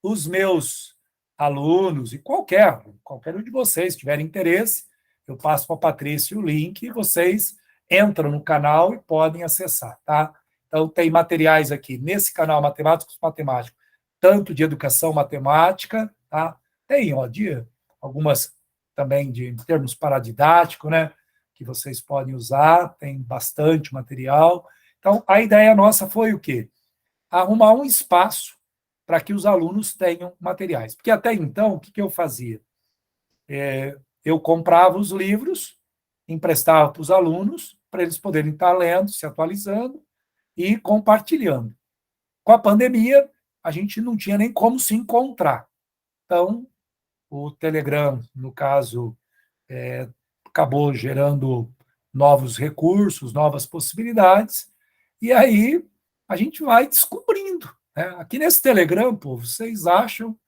Os meus alunos, e qualquer um de vocês, tiverem interesse, eu passo para a Patrícia o link e vocês entram no canal e podem acessar, tá? Então, tem materiais aqui nesse canal Matemáticos Matemáticos, tanto de educação matemática, tá? Tem, ó, algumas também de termos paradidáticos, né? Que vocês podem usar, tem bastante material. Então, a ideia nossa foi o quê? Arrumar um espaço para que os alunos tenham materiais. Porque até então, o que eu fazia? Eu comprava os livros, emprestava para os alunos, para eles poderem estar lendo, se atualizando e compartilhando. Com a pandemia, a gente não tinha nem como se encontrar. Então, o Telegram, no caso, acabou gerando novos recursos, novas possibilidades, e aí a gente vai descobrindo. Né? Aqui nesse Telegram, pô, vocês acham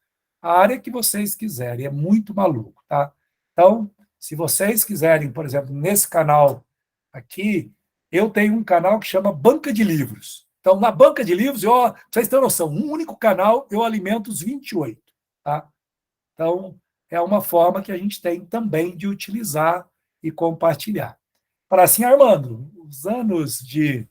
a área que vocês quiserem, é muito maluco, tá? Então, se vocês quiserem, por exemplo, nesse canal aqui, eu tenho um canal que chama Banca de Livros. Então, na Banca de Livros, vocês têm noção, um único canal, eu alimento os 28, tá? Então, é uma forma que a gente tem também de utilizar e compartilhar. Para assim, Armando, os anos de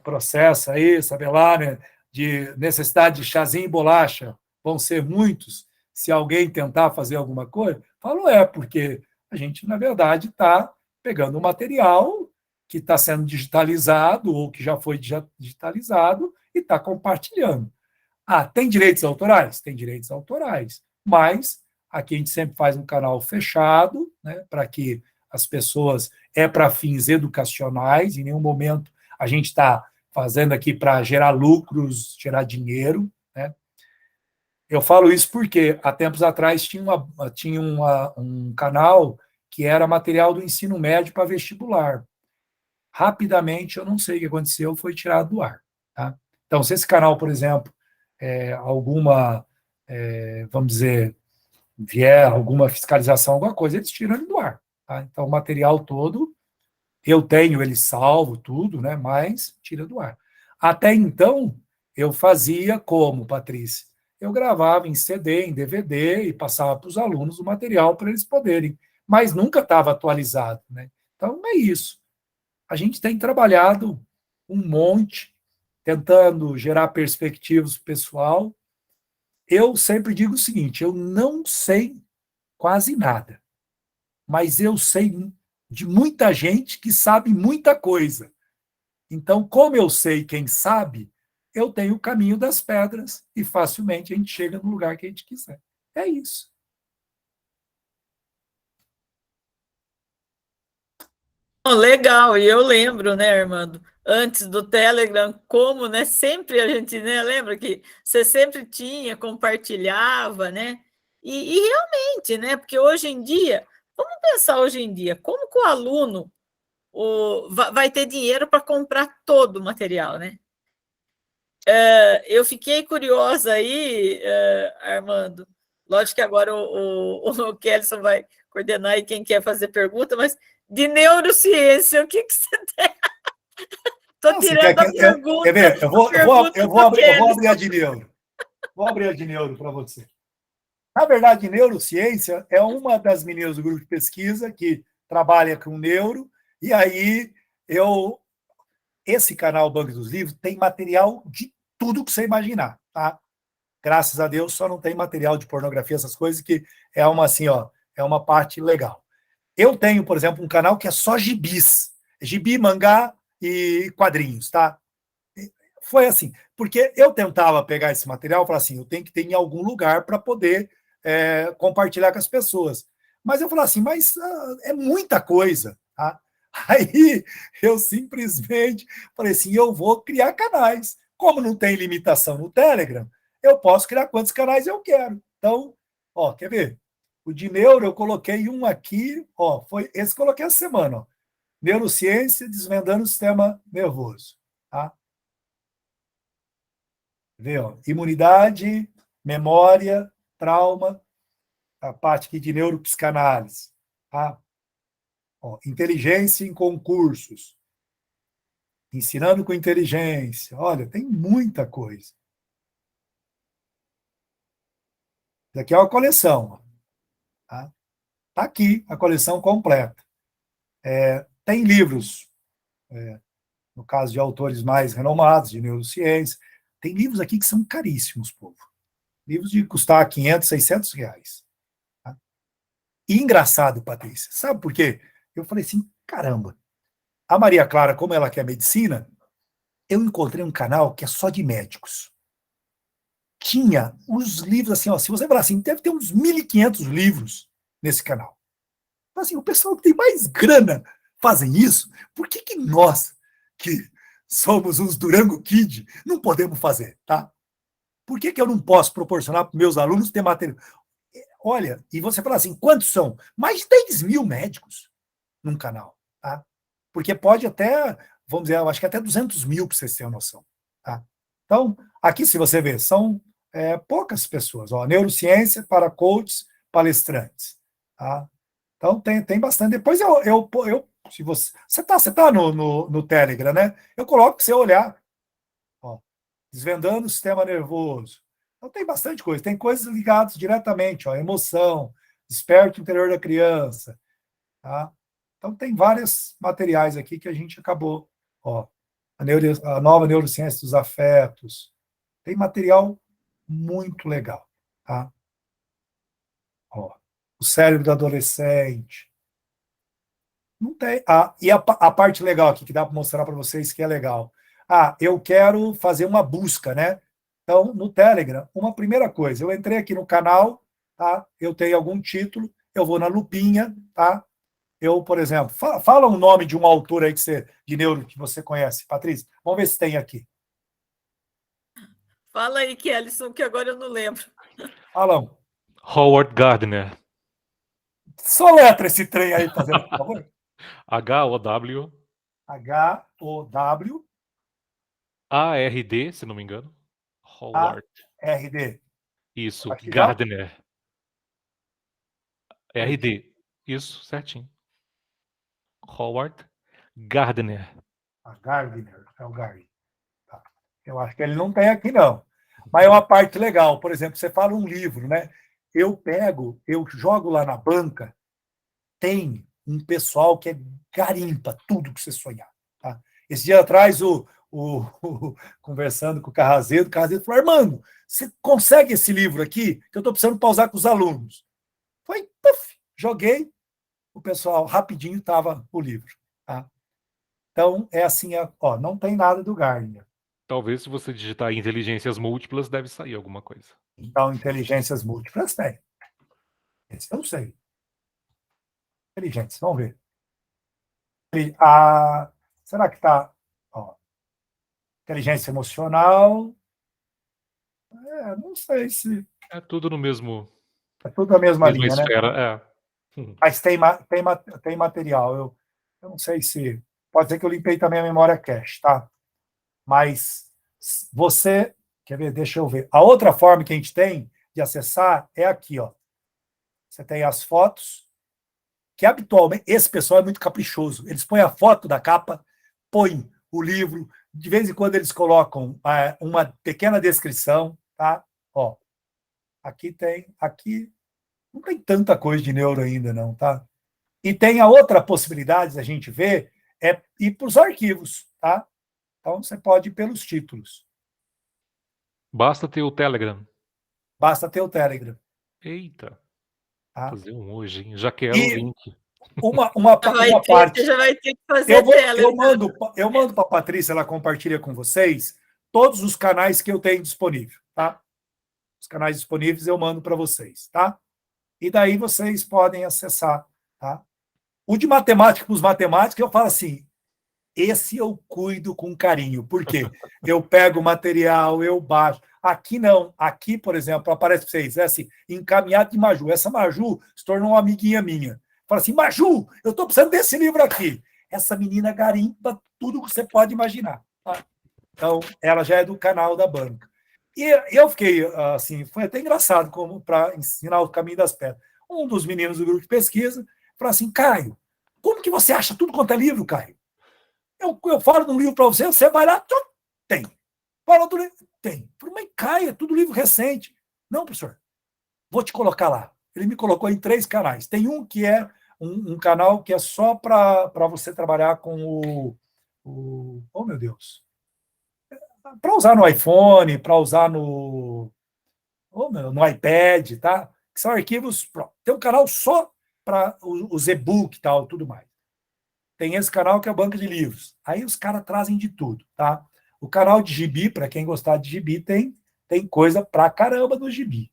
processo aí, sabe lá, né, de necessidade de chazinho e bolacha, vão ser muitos, se alguém tentar fazer alguma coisa, falo porque a gente, na verdade, está pegando um material que está sendo digitalizado ou que já foi digitalizado e está compartilhando. Tem direitos autorais? Tem direitos autorais, mas aqui a gente sempre faz um canal fechado, né, para que as pessoas, para fins educacionais, em nenhum momento a gente está fazendo aqui para gerar lucros, gerar dinheiro, né? Eu falo isso porque, há tempos atrás, tinha um canal que era material do ensino médio para vestibular. Rapidamente, eu não sei o que aconteceu, foi tirado do ar. Tá? Então, se esse canal, por exemplo, alguma, vamos dizer, vier alguma fiscalização, alguma coisa, eles tiram ele do ar. Tá? Então, o material todo, eu tenho ele salvo, tudo, né? Mas tira do ar. Até então, eu fazia como, Patrícia? Eu gravava em CD, em DVD e passava para os alunos o material para eles poderem, mas nunca estava atualizado, né? Então, é isso. A gente tem trabalhado um monte, tentando gerar perspectivas pessoal. Eu sempre digo o seguinte, eu não sei quase nada, mas eu sei de muita gente que sabe muita coisa. Então, como eu sei quem sabe, eu tenho o caminho das pedras e facilmente a gente chega no lugar que a gente quiser. É isso. Legal, e eu lembro, né, Armando, antes do Telegram, como, né, sempre a gente, né, lembra que você sempre tinha, compartilhava, né, e realmente, né, porque hoje em dia, vamos pensar hoje em dia, como que o aluno vai ter dinheiro para comprar todo o material, né? Eu fiquei curiosa aí, Armando, lógico que agora o Kelson vai coordenar aí quem quer fazer pergunta, mas de neurociência, o que você tem? Estou tirando a pergunta. Quer ver? Eu vou abrir a de neuro. Vou abrir a de neuro para você. Na verdade, neurociência é uma das meninas do grupo de pesquisa que trabalha com neuro, e aí esse canal Banco dos Livros tem material de tudo que você imaginar, tá? Graças a Deus só não tem material de pornografia, essas coisas, que é uma assim, ó, é uma parte legal. Eu tenho, por exemplo, um canal que é só gibis, gibi, mangá e quadrinhos, tá? Foi assim, porque eu tentava pegar esse material e falar assim, eu tenho que ter em algum lugar para poder compartilhar com as pessoas. Mas eu falei assim, mas é muita coisa, tá? Aí eu simplesmente falei assim, eu vou criar canais. Como não tem limitação no Telegram, eu posso criar quantos canais eu quero. Então, ó, quer ver? O de neuro eu coloquei um aqui, ó, foi esse que eu coloquei essa semana, ó. Neurociência desvendando o sistema nervoso, tá? Vê, ó, imunidade, memória, trauma, a parte aqui de neuropsicanálise, tá? Ó, inteligência em concursos, ensinando com inteligência. Olha, tem muita coisa. Isso aqui é uma coleção. Tá? Tá aqui a coleção completa. Tem livros, no caso de autores mais renomados, de neurociência. Tem livros aqui que são caríssimos, povo. Livros de custar 500, 600 reais. Tá? E engraçado, Patrícia, sabe por quê? Eu falei assim, caramba, a Maria Clara, como ela quer medicina, eu encontrei um canal que é só de médicos. Tinha os livros assim, ó, se você falar assim, deve ter uns 1.500 livros nesse canal. Assim, o pessoal que tem mais grana fazem isso, por que nós, que somos uns Durango Kid, não podemos fazer, tá? Por que eu não posso proporcionar para meus alunos ter material? Olha, e você fala assim, quantos são? Mais de 10 mil médicos num canal, tá? Porque pode até, vamos dizer, eu acho que até 200 mil, para vocês terem uma noção, tá? Então, aqui, se você ver, são poucas pessoas, ó, neurociência para coaches, palestrantes, tá? Então, tem bastante. Depois se você tá no Telegram, né? Eu coloco para você olhar, ó, desvendando o sistema nervoso. Então, tem bastante coisa. Tem coisas ligadas diretamente, ó, emoção, desperto interior da criança, tá? Então, tem vários materiais aqui que a gente acabou, ó, a nova neurociência dos afetos. Tem material muito legal, tá? Ó, o cérebro do adolescente. Não tem. E a parte legal aqui que dá para mostrar para vocês que é legal. Eu quero fazer uma busca, né? Então, no Telegram, uma primeira coisa, eu entrei aqui no canal, tá? Eu tenho algum título, eu vou na lupinha, tá? Eu, por exemplo, fala um nome de um autor aí de neuro que você conhece, Patrícia. Vamos ver se tem aqui. Fala aí, Kelson, que agora eu não lembro. Fala um. Howard Gardner. Soletra esse trem aí, fazendo por favor. H-O-W. H-O-W-A-R-D. A-R-D, se não me engano. Howard. Isso, Acho que já. Gardner. R-D. Isso, certinho. Howard Gardner. Gardner, é o Gardner. Tá. Eu acho que ele não tem aqui, não. Mas é uma parte legal. Por exemplo, você fala um livro, né? Eu jogo lá na banca, tem um pessoal que garimpa tudo que você sonhar. Tá? Esse dia atrás, conversando com o Carrazedo falou: Armando, você consegue esse livro aqui? Que eu estou precisando pausar com os alunos. Foi, puff, joguei, o pessoal rapidinho estava o livro. Tá? Então, é assim, ó, não tem nada do Gardner. Talvez se você digitar inteligências múltiplas, deve sair alguma coisa. Então, inteligências múltiplas tem. Esse eu não sei. Inteligências, vamos ver. Será que está... Inteligência emocional... não sei se... É tudo no mesmo... É tudo a mesma linha, esfera, né? É. Mas tem material. Eu não sei se... Pode ser que eu limpei também a memória cache, tá? Mas você... Quer ver? Deixa eu ver. A outra forma que a gente tem de acessar é aqui, ó. Você tem as fotos, que habitualmente... Esse pessoal é muito caprichoso. Eles põem a foto da capa, põem o livro, de vez em quando eles colocam uma pequena descrição, tá? Ó, aqui não tem tanta coisa de neuro ainda, não, tá? E tem a outra possibilidade da gente ver, é ir para os arquivos, tá? Então, você pode ir pelos títulos. Basta ter o Telegram. Basta ter o Telegram. Eita. Tá? Vou fazer um hoje, hein? Já quero o link. Uma parte. Você já vai ter que fazer Telegram. Eu mando para a Patrícia, ela compartilha com vocês todos os canais que eu tenho disponível, tá? Os canais disponíveis eu mando para vocês, tá? E daí vocês podem acessar, tá? O de matemática para os matemáticos, eu falo assim, esse eu cuido com carinho, porque eu pego o material, eu baixo. Aqui não, aqui, por exemplo, aparece para vocês, é assim, encaminhado de Maju. Essa Maju se tornou uma amiguinha minha. Fala assim, Maju, eu estou precisando desse livro aqui. Essa menina garimpa tudo que você pode imaginar. Tá? Então, ela já é do canal da banca. E eu fiquei, assim, foi até engraçado como para ensinar o caminho das pedras. Um dos meninos do grupo de pesquisa falou assim, Caio, como que você acha tudo quanto é livro, Caio? Eu falo de um livro para você, você vai lá, tem. Fala do livro, tem. Mas Caio, é tudo livro recente. Não, professor, vou te colocar lá. Ele me colocou em 3 canais. Tem um que é um canal que é só para você trabalhar com oh, meu Deus. Para usar no iPhone, para usar no iPad, tá? Que são arquivos. Tem um canal só para os e-book e tal, tudo mais. Tem esse canal que é a banca de livros. Aí os caras trazem de tudo, tá? O canal de gibi, para quem gostar de gibi, tem coisa pra caramba do gibi.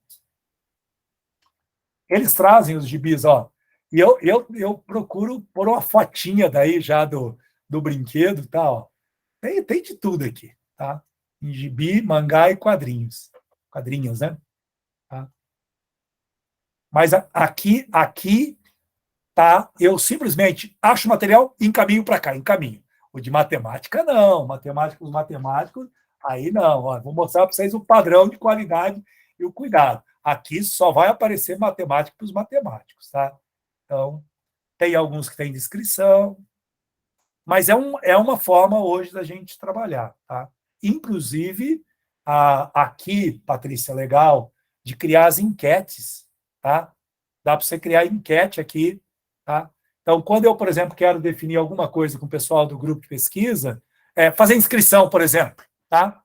Eles trazem os gibis, ó. E eu procuro pôr uma fotinha daí já do brinquedo, tá? Ó. Tem de tudo aqui, tá? Em gibi, mangá e quadrinhos. Quadrinhos, né? Tá? Mas aqui tá? Eu simplesmente acho o material e encaminho para cá, encaminho. O de matemática, não. Os matemáticos, aí não. Ó, vou mostrar para vocês o padrão de qualidade e o cuidado. Aqui só vai aparecer matemática para os matemáticos, tá? Então, tem alguns que têm descrição, mas é uma forma hoje da gente trabalhar, tá? Inclusive, aqui, Patrícia, legal, de criar as enquetes, tá? Dá para você criar enquete aqui, tá? Então, quando eu, por exemplo, quero definir alguma coisa com o pessoal do grupo de pesquisa, fazer inscrição, por exemplo, tá?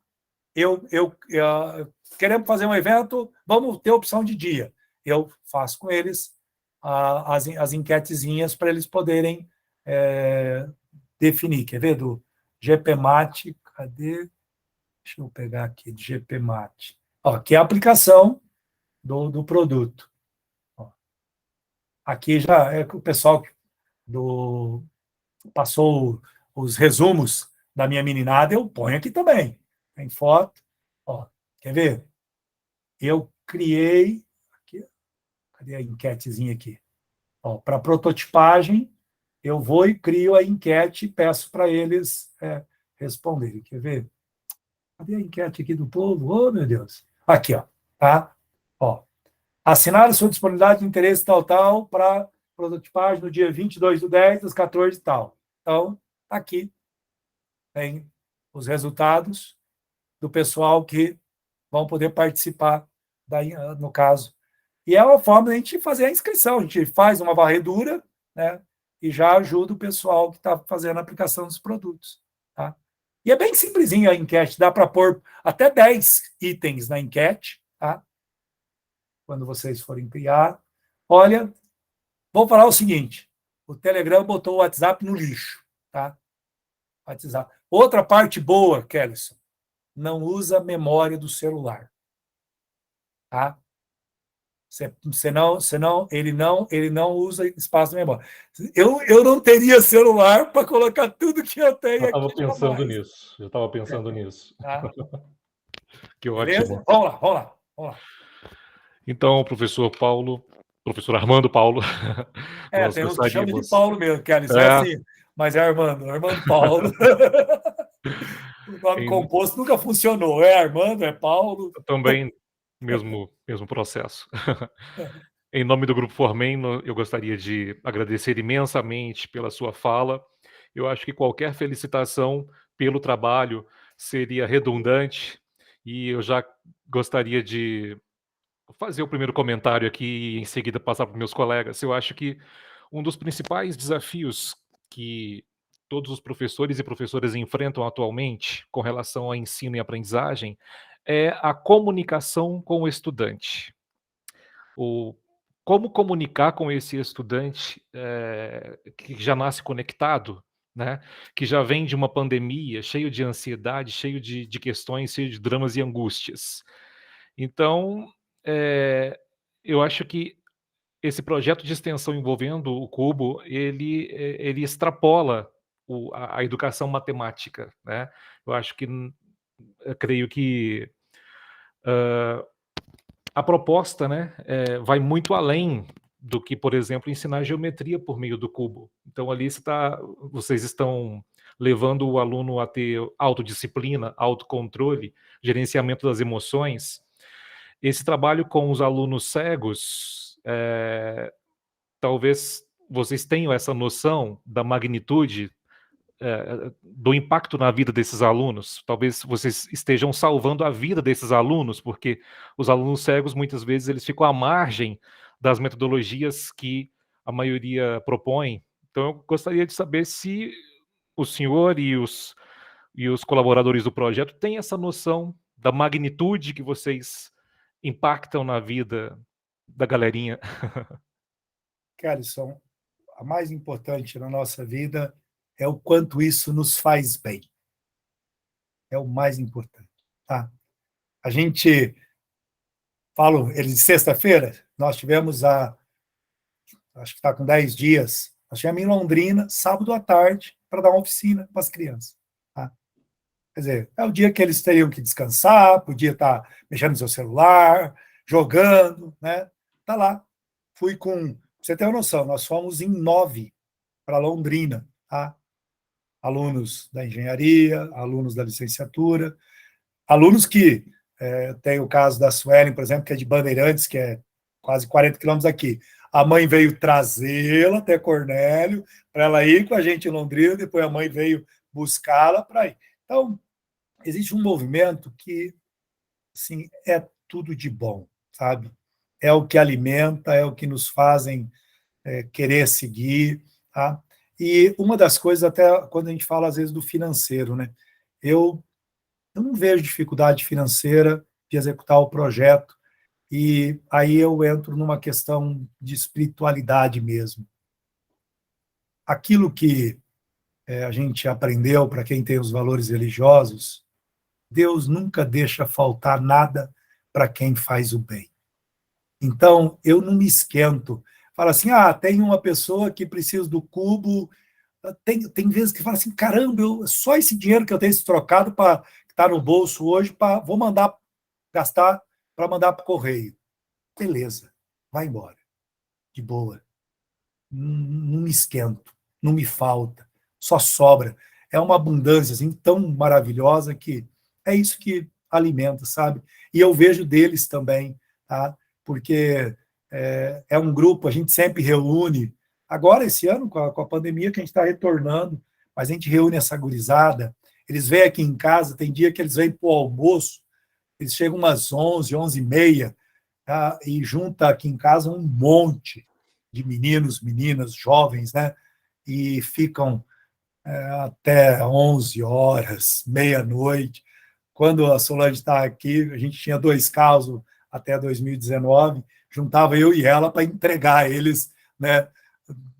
Queremos fazer um evento, vamos ter opção de dia. Eu faço com eles as enquetezinhas para eles poderem definir. Quer ver? Do GPMAT, cadê? Deixa eu pegar aqui, de GPMAT. Ó, que é a aplicação do produto. Ó. Aqui já é o pessoal passou os resumos da minha meninada, eu ponho aqui também. Tem foto. Ó, quer ver? Eu criei... Aqui, cadê a enquetezinha aqui? Para prototipagem, eu vou e crio a enquete e peço para eles responderem. Quer ver? Cadê a enquete aqui do povo? Oh, meu Deus. Aqui, ó. Tá? Ó. Assinar a sua disponibilidade de interesse tal, para prototipagem no dia 22/10, às 14 tal. Então, aqui tem os resultados do pessoal que vão poder participar, no caso. E é uma forma de a gente fazer a inscrição. A gente faz uma varredura, né, e já ajuda o pessoal que está fazendo a aplicação dos produtos. Tá? E é bem simplesinho a enquete, dá para pôr até 10 itens na enquete, tá? Quando vocês forem criar. Olha, vou falar o seguinte, o Telegram botou o WhatsApp no lixo, tá? WhatsApp. Outra parte boa, Kellyson, não usa memória do celular, tá? Senão ele não usa espaço de memória. Eu não teria celular para colocar tudo que eu tenho aqui. Eu estava pensando nisso. Tá? Que Beleza? ótimo. Vamos lá. Então, professor Armando Paulo. Nós Tem uns que chamam gostaríamos... de Paulo mesmo, Kelly, é assim, mas é Armando Paulo. O nome composto nunca funcionou, é Armando, é Paulo. Também, mesmo processo. Em nome do Grupo Formem, eu gostaria de agradecer imensamente pela sua fala. Eu acho que qualquer felicitação pelo trabalho seria redundante, e eu já gostaria de fazer o primeiro comentário aqui e em seguida passar para os meus colegas. Eu acho que um dos principais desafios que todos os professores e professoras enfrentam atualmente com relação ao ensino e aprendizagem é a comunicação com o estudante. Como comunicar com esse estudante que já nasce conectado, né? Que já vem de uma pandemia, cheio de ansiedade, cheio de questões, cheio de dramas e angústias. Então, eu acho que esse projeto de extensão envolvendo o Cubo, ele extrapola a educação matemática, né? Eu creio que a proposta, né, vai muito além do que, por exemplo, ensinar geometria por meio do cubo. Então, ali vocês estão levando o aluno a ter autodisciplina, autocontrole, gerenciamento das emoções. Esse trabalho com os alunos cegos, talvez vocês tenham essa noção da magnitude do impacto na vida desses alunos. Talvez vocês estejam salvando a vida desses alunos, porque os alunos cegos, muitas vezes, eles ficam à margem das metodologias que a maioria propõe. Então, eu gostaria de saber se o senhor e os colaboradores do projeto têm essa noção da magnitude que vocês impactam na vida da galerinha. Kellyson, a mais importante na nossa vida é o quanto isso nos faz bem. É o mais importante. Tá? A gente, de sexta-feira, nós tivemos acho que está com 10 dias, nós tivemos em Londrina, sábado à tarde, para dar uma oficina para as crianças. Tá? Quer dizer, é o dia que eles teriam que descansar, podia estar mexendo no seu celular, jogando, né? Tá lá. Fui com... Você tem uma noção, nós fomos em 9 para Londrina, tá? Alunos da engenharia, alunos da licenciatura, alunos que tem o caso da Suelen, por exemplo, que é de Bandeirantes, que é quase 40 quilômetros daqui. A mãe veio trazê-la até Cornélio, para ela ir com a gente em Londrina, depois a mãe veio buscá-la para ir. Então, existe um movimento que, assim, é tudo de bom, sabe? É o que alimenta, é o que nos fazem querer seguir, tá? E uma das coisas, até quando a gente fala, às vezes, do financeiro, né? Eu não vejo dificuldade financeira de executar o projeto, e aí eu entro numa questão de espiritualidade mesmo. Aquilo que a gente aprendeu, para quem tem os valores religiosos, Deus nunca deixa faltar nada para quem faz o bem. Então, eu não me esquento. Fala assim, tem uma pessoa que precisa do cubo. Tem vezes que fala assim, caramba, só esse dinheiro que eu tenho trocado para estar no bolso hoje, vou mandar gastar para mandar para o correio. Beleza, vai embora. De boa. não me esquento, não me falta, só sobra. É uma abundância assim, tão maravilhosa que é isso que alimenta, sabe? E eu vejo deles também, tá? Porque é um grupo, a gente sempre reúne. Agora, esse ano, com a pandemia, que a gente está retornando, mas a gente reúne essa gurizada, eles vêm aqui em casa, tem dia que eles vêm para o almoço, eles chegam umas 11, 11h30, tá? E junta aqui em casa um monte de meninos, meninas, jovens, né? E ficam até 11 horas, meia-noite. Quando a Solange está aqui, a gente tinha 2 casos até 2019, juntava eu e ela para entregar eles, né?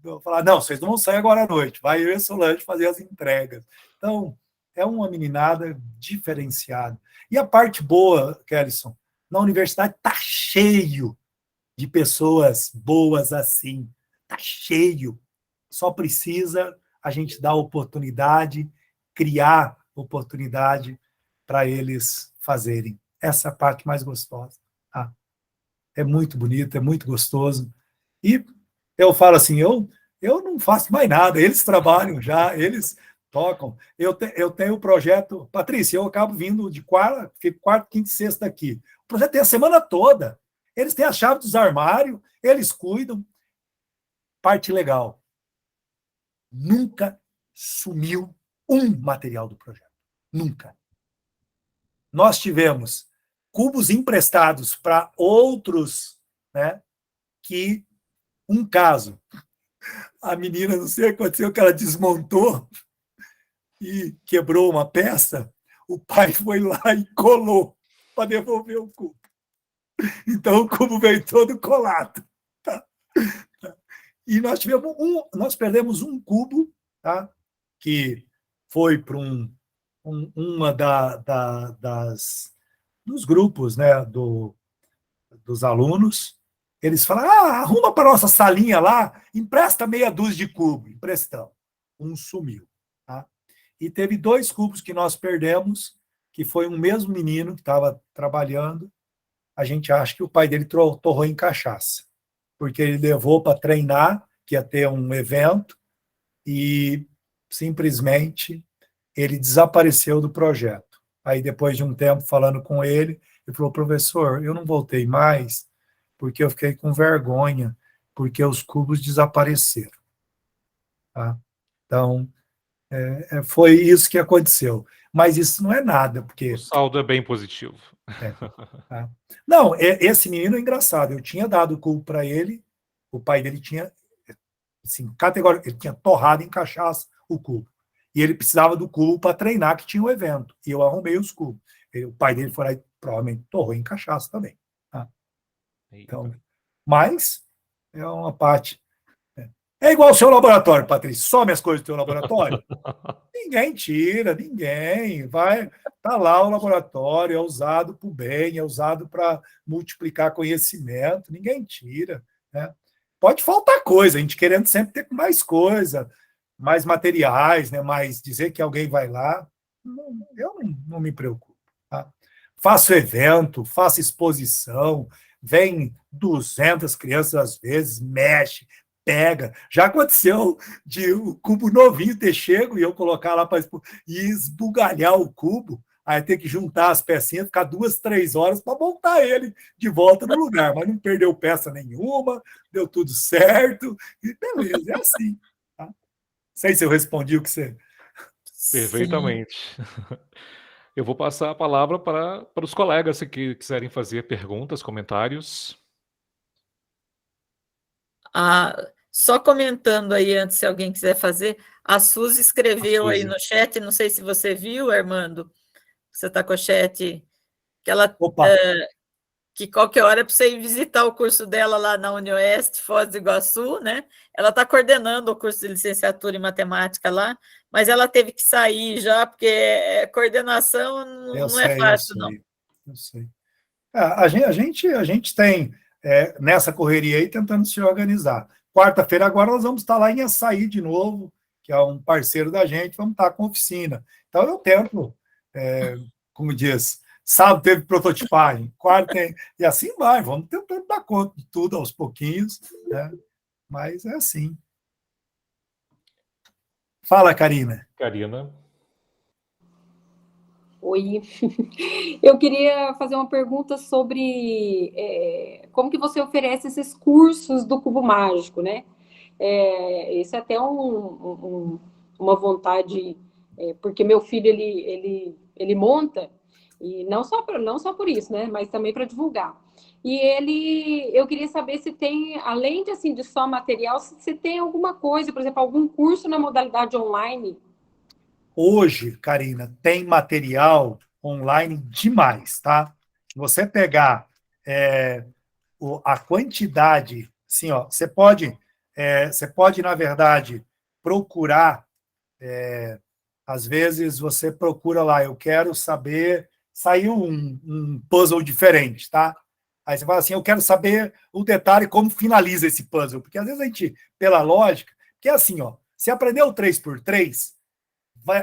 Eu falava, não, vocês não vão sair agora à noite, vai eu e a Solange fazer as entregas. Então, é uma meninada diferenciada. E a parte boa, Kellyson, na universidade está cheio de pessoas boas assim, está cheio. Só precisa a gente dar oportunidade, criar oportunidade para eles fazerem. Essa é a parte mais gostosa. Tá? É muito bonito, é muito gostoso. E eu falo assim, eu não faço mais nada, eles trabalham já, eles tocam. Eu tenho o projeto... Patrícia, eu acabo vindo de quarta, quinta e sexta aqui. O projeto tem a semana toda. Eles têm a chave dos armários, eles cuidam. Parte legal. Nunca sumiu um material do projeto. Nunca. Nós tivemos cubos emprestados para outros, né, que um caso, a menina, não sei o que aconteceu, que ela desmontou e quebrou uma peça, o pai foi lá e colou para devolver o cubo. Então o cubo veio todo colado. Tá? E nós perdemos um cubo, tá? Que foi para uma dos grupos, né, dos alunos. Eles falaram, arruma para nossa salinha lá, empresta meia dúzia de cubo. Emprestamos. Um sumiu. Tá? E teve 2 cubos que nós perdemos, que foi um mesmo menino que estava trabalhando. A gente acha que o pai dele torrou em cachaça, porque ele levou para treinar, que ia ter um evento, e simplesmente ele desapareceu do projeto. Aí, depois de um tempo falando com ele, ele falou, professor, eu não voltei mais porque eu fiquei com vergonha, porque os cubos desapareceram. Tá? Então, foi isso que aconteceu. Mas isso não é nada, porque... O saldo é bem positivo. Tá? Não, esse menino é engraçado. Eu tinha dado o cubo para ele, o pai dele tinha, assim, categórico, ele tinha torrado em cachaça o cubo. E ele precisava do cubo para treinar, que tinha o evento. E eu arrumei os cubos. O pai dele foi lá e provavelmente torrou em cachaça também. Tá? Então, mas é uma parte. É igual o seu laboratório, Patrícia. Some as coisas do seu laboratório. Ninguém tira, ninguém. Está lá o laboratório, é usado para o bem, é usado para multiplicar conhecimento. Ninguém tira. Né? Pode faltar coisa, a gente querendo sempre ter mais coisa, mais materiais, né? Mas dizer que alguém vai lá, eu não me preocupo. Tá? Faço evento, faço exposição, vem 200 crianças às vezes, mexe, pega. Já aconteceu de o cubo novinho ter chego e eu colocar lá para esbugalhar o cubo, aí ter que juntar as pecinhas, ficar 2, 3 horas para montar ele de volta no lugar, mas não perdeu peça nenhuma, deu tudo certo, e beleza, é assim. Tá? Não sei se eu respondi o que você... Perfeitamente. Eu vou passar a palavra para os colegas que quiserem fazer perguntas, comentários. Só comentando aí antes, se alguém quiser fazer, a Suzy escreveu aí no chat, não sei se você viu, Armando, você está com o chat, que ela que qualquer hora é para você ir visitar o curso dela lá na Unioeste, Foz do Iguaçu, né? Ela está coordenando o curso de licenciatura em matemática lá, mas ela teve que sair já, porque coordenação não é fácil, não. Eu sei. A gente tem, nessa correria aí, tentando se organizar. Quarta-feira, agora, nós vamos estar lá em Açaí de novo, que é um parceiro da gente, vamos estar com oficina. Então, eu tento, como diz, sábado teve prototipagem, quarta tem, e assim vai, vamos tentando dar conta de tudo aos pouquinhos, né? Mas é assim. Fala, Karina. Karina. Oi, eu queria fazer uma pergunta sobre como que você oferece esses cursos do Cubo Mágico, né? Esse é até uma vontade, porque meu filho, ele monta, e não só por isso, né? Mas também para divulgar. E eu queria saber se tem, além de, assim, de só material, se tem alguma coisa, por exemplo, algum curso na modalidade online. Hoje, Karina, tem material online demais, tá? Se você pegar a quantidade, assim, ó, você pode, na verdade, procurar, às vezes você procura lá, eu quero saber, saiu um puzzle diferente, tá? Aí você fala assim, eu quero saber o detalhe como finaliza esse puzzle, porque às vezes a gente, pela lógica, que é assim, ó, você aprendeu o 3x3,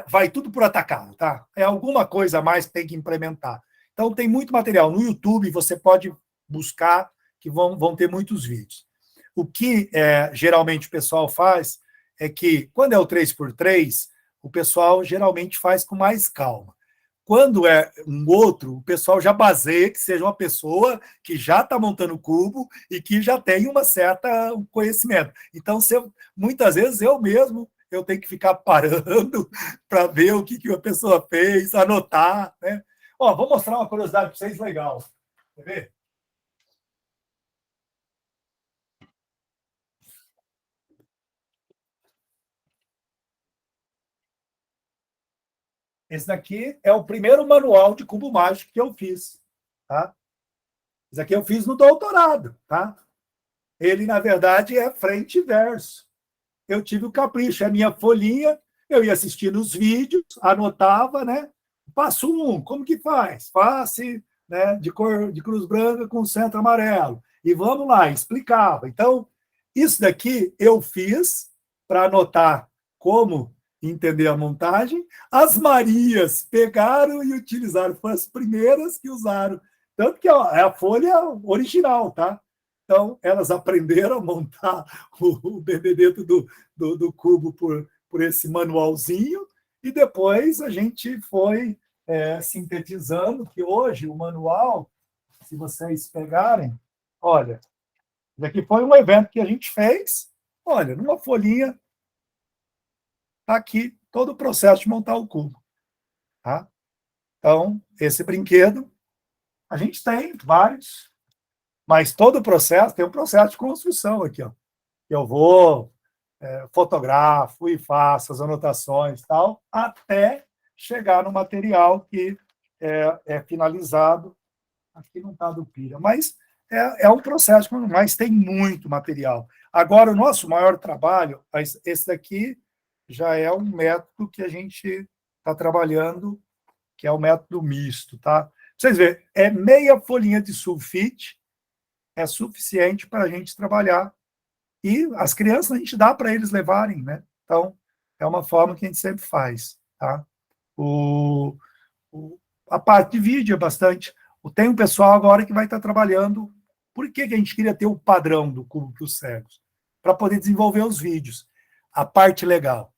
vai tudo por atacado, tá? É alguma coisa a mais que tem que implementar. Então, tem muito material. No YouTube, você pode buscar, que vão ter muitos vídeos. O que geralmente o pessoal faz é que, quando é o 3x3, o pessoal geralmente faz com mais calma. Quando é um outro, o pessoal já baseia que seja uma pessoa que já está montando o cubo e que já tem uma certa conhecimento. Então, muitas vezes eu mesmo eu tenho que ficar parando para ver o que a pessoa fez, anotar, né? Ó, vou mostrar uma curiosidade para vocês legal. Quer ver? Esse daqui é o primeiro manual de cubo mágico que eu fiz, tá? Esse aqui eu fiz no doutorado, tá? Ele, na verdade, é frente e verso. Eu tive o capricho, a minha folhinha, eu ia assistindo os vídeos, anotava, né? Passo 1, como que faz? Face, né, de cruz branca com centro amarelo. E vamos lá, explicava. Então, isso daqui eu fiz para anotar como entender a montagem. As Marias pegaram e utilizaram, foram as primeiras que usaram. Tanto que ó, é a folha original, tá? Então, elas aprenderam a montar o Benedetto do cubo por esse manualzinho, e depois a gente foi sintetizando, que hoje o manual, se vocês pegarem, olha, isso aqui foi um evento que a gente fez, olha, numa folhinha, está aqui todo o processo de montar o cubo. Tá? Então, esse brinquedo, a gente tem vários, mas todo o processo, tem um processo de construção aqui, ó. Eu vou, fotografo e faço as anotações e tal, até chegar no material que é finalizado. Aqui não está do Pira, mas é um processo, mas tem muito material. Agora, o nosso maior trabalho, esse daqui já é um método que a gente está trabalhando, que é o método misto, tá? Vocês verem, meia folhinha de sulfite, é suficiente para a gente trabalhar. E as crianças, a gente dá para eles levarem, né? Então, é uma forma que a gente sempre faz, tá? A parte de vídeo é bastante. Tem um pessoal agora que vai estar trabalhando. Por que a gente queria ter o padrão do cubo para os cegos? Para poder desenvolver os vídeos. A parte legal.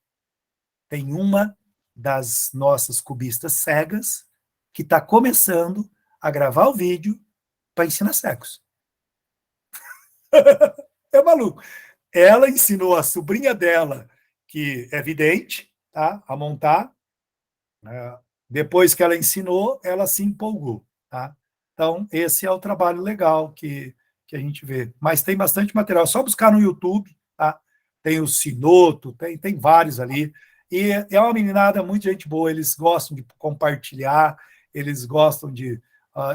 Tem uma das nossas cubistas cegas que está começando a gravar o vídeo para ensinar cegos. É maluco. Ela ensinou a sobrinha dela, que é vidente, tá, a montar. Depois que ela ensinou, ela se empolgou. Tá? Então, esse é o trabalho legal que a gente vê. Mas tem bastante material. É só buscar no YouTube. Tá? Tem o Sinoto, tem vários ali. E é uma meninada muito gente boa. Eles gostam de compartilhar, eles gostam de...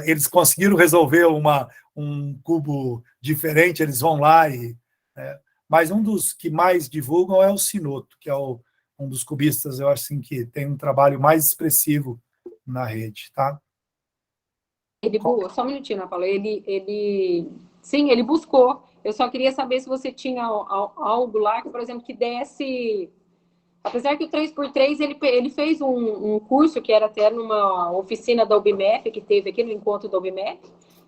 eles conseguiram resolver um cubo diferente, eles vão lá e... mas um dos que mais divulgam é o Sinoto, que é um dos cubistas, eu acho assim, que tem um trabalho mais expressivo na rede, tá? Só um minutinho, Ana Paula. Sim, ele buscou. Eu só queria saber se você tinha algo lá, que, por exemplo, que desse... Apesar que o 3x3, ele fez um curso que era até numa oficina da UBMEF, que teve aqui no encontro da UBMEF,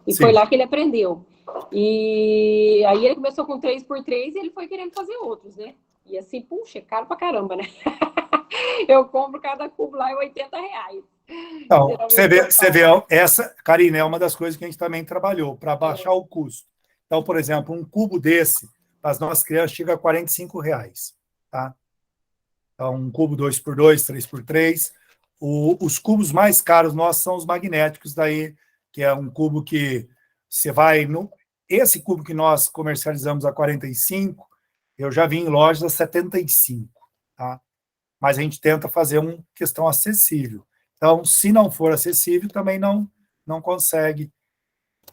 E Sim. foi lá que ele aprendeu. E aí ele começou com 3x3 e ele foi querendo fazer outros, né? E assim, puxa, é caro pra caramba, né? Eu compro cada cubo lá em R$80. Então, você vê, Geralmente essa, Karine, é uma das coisas que a gente também trabalhou para baixar o custo. Então, por exemplo, um cubo desse, para as nossas crianças, chega a R$45, tá? Então, um cubo 2x2, 3x3. Os cubos mais caros nossos são os magnéticos, daí, que é um cubo que você vai... Esse cubo que nós comercializamos a 45, eu já vi em lojas a 75, tá? Mas a gente tenta fazer uma questão acessível. Então, se não for acessível, também não consegue.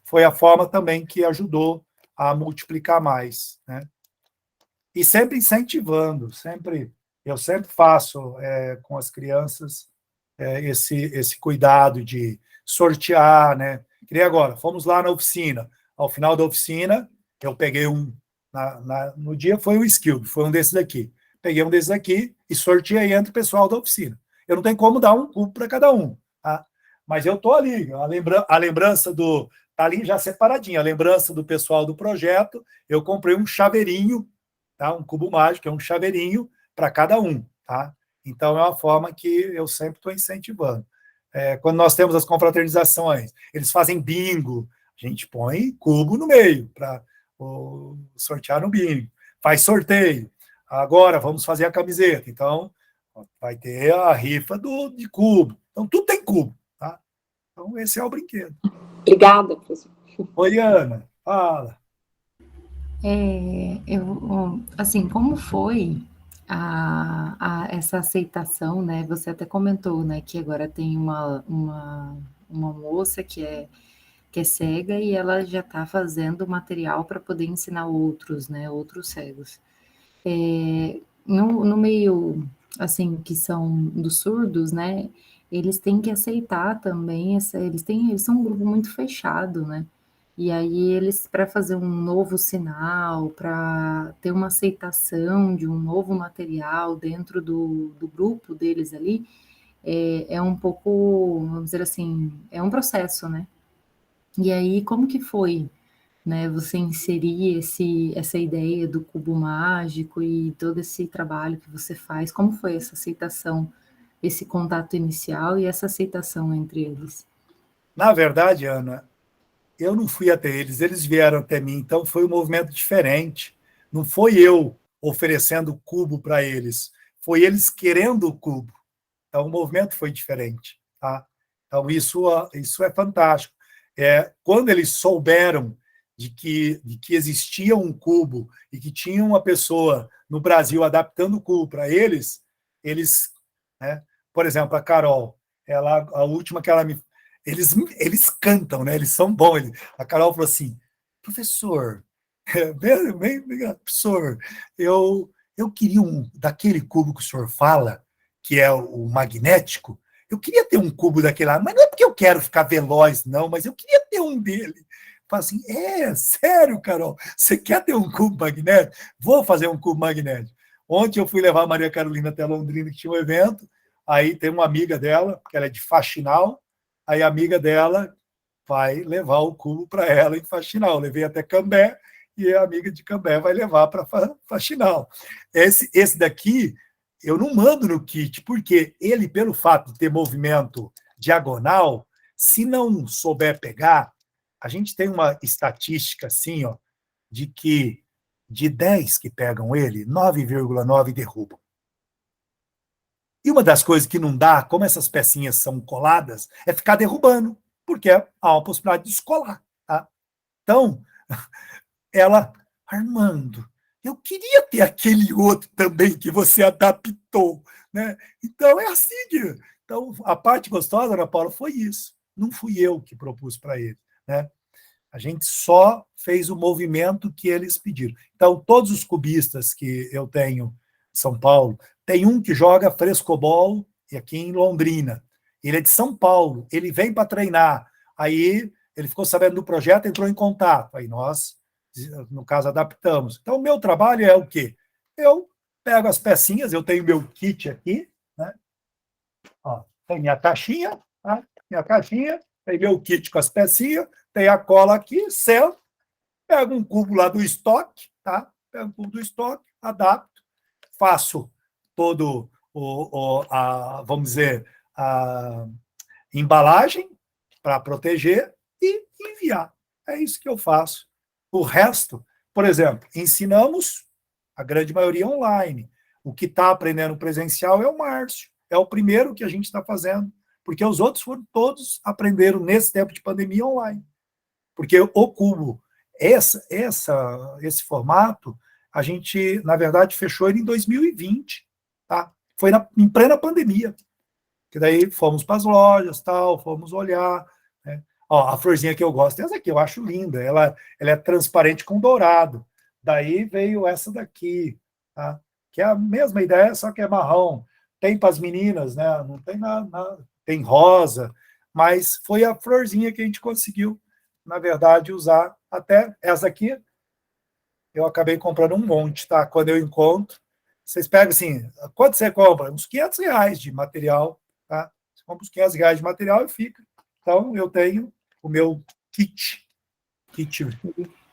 Foi a forma também que ajudou a multiplicar mais, né? E sempre incentivando, eu sempre faço com as crianças esse cuidado de sortear, né? Que nem agora, fomos lá na oficina. Ao final da oficina, eu peguei no dia foi o Skilb, foi um desses aqui. Peguei um desses aqui e sorteei entre o pessoal da oficina. Eu não tenho como dar um cubo para cada um, tá? Mas eu estou ali, a lembrança está ali já separadinho, a lembrança do pessoal do projeto, eu comprei um chaveirinho, tá? Um cubo mágico, é um chaveirinho para cada um, tá? Então, é uma forma que eu sempre estou incentivando. Quando nós temos as confraternizações, eles fazem bingo, a gente põe cubo no meio para sortear no bingo. Faz sorteio. Agora, vamos fazer a camiseta. Então, vai ter a rifa de cubo. Então, tudo tem cubo, tá? Então, esse é o brinquedo. Obrigada, professor. Oi, Ana, fala. Assim, como foi essa aceitação, né? Você até comentou, né, que agora tem uma moça que é cega e ela já está fazendo material para poder ensinar outros, né, outros cegos. No meio, assim, que são dos surdos, né, eles têm que aceitar também, eles são um grupo muito fechado, né, e aí eles, para fazer um novo sinal, para ter uma aceitação de um novo material dentro do grupo deles ali, é um pouco, vamos dizer assim, é um processo, né? E aí, como que foi, né, você inserir essa ideia do cubo mágico e todo esse trabalho que você faz? Como foi essa aceitação, esse contato inicial e essa aceitação entre eles? Na verdade, Ana, eu não fui até eles, eles vieram até mim, então foi um movimento diferente. Não foi eu oferecendo o cubo para eles, foi eles querendo o cubo. Então, o movimento foi diferente, tá? Então, isso é fantástico. Quando eles souberam de que existia um cubo e que tinha uma pessoa no Brasil adaptando o cubo para eles, né? Por exemplo, a Carol, a última que ela me... Eles cantam, né? Eles são bons. A Carol falou assim, professor, professor, eu queria daquele cubo que o senhor fala, que é o magnético, eu queria ter um cubo daquele lá, mas não é porque eu quero ficar veloz, não, mas eu queria ter um dele. Fala assim, sério, Carol, você quer ter um cubo magnético? Vou fazer um cubo magnético. Ontem eu fui levar a Maria Carolina até Londrina, que tinha um evento, aí tem uma amiga dela, que ela é de Faxinal, aí a amiga dela vai levar o cubo para ela em Faxinal. Eu levei até Cambé, e a amiga de Cambé vai levar para Faxinal. Esse daqui, eu não mando no kit, porque ele, pelo fato de ter movimento diagonal, se não souber pegar, a gente tem uma estatística assim, ó, de que de 10 que pegam ele, 9,9 derrubam. E uma das coisas que não dá, como essas pecinhas são coladas, é ficar derrubando, porque há uma possibilidade de descolar. Tá? Então, ela, Armando, eu queria ter aquele outro também que você adaptou. Né? Então, é assim. Então, a parte gostosa, Ana Paula, foi isso. Não fui eu que propus para ele. Né? A gente só fez o movimento que eles pediram. Então, todos os cubistas que eu tenho em São Paulo, tem um que joga frescobol aqui em Londrina. Ele é de São Paulo, ele vem para treinar. Aí ele ficou sabendo do projeto, entrou em contato. Aí nós, no caso, adaptamos. Então, o meu trabalho é o quê? Eu pego as pecinhas, eu tenho meu kit aqui, né? Ó, tem minha caixinha, tá? Minha caixinha, tem meu kit com as pecinhas, tem a cola aqui, selo, pego um cubo lá do estoque, tá? Pego um cubo do estoque, adapto, faço todo vamos dizer, a embalagem para proteger e enviar. É isso que eu faço. O resto, por exemplo, ensinamos a grande maioria online. O que está aprendendo presencial é o Márcio. É o primeiro que a gente está fazendo, porque os outros todos aprenderam nesse tempo de pandemia online. Porque o Cubo, esse formato, a gente, na verdade, fechou ele em 2020, tá? Foi em plena pandemia. Que daí fomos para as lojas, tal, fomos olhar. Né? Ó, a florzinha que eu gosto é essa aqui, eu acho linda. Ela é transparente com dourado. Daí veio essa daqui, tá? Que é a mesma ideia, só que é marrom. Tem para as meninas, né? Não tem nada, tem rosa, mas foi a florzinha que a gente conseguiu, na verdade, usar. Até essa aqui, eu acabei comprando um monte, tá? Quando eu encontro, vocês pegam assim, quanto você compra? Uns R$500 de material, tá? Você compra uns R$500 de material e fica. Então, eu tenho o meu kit.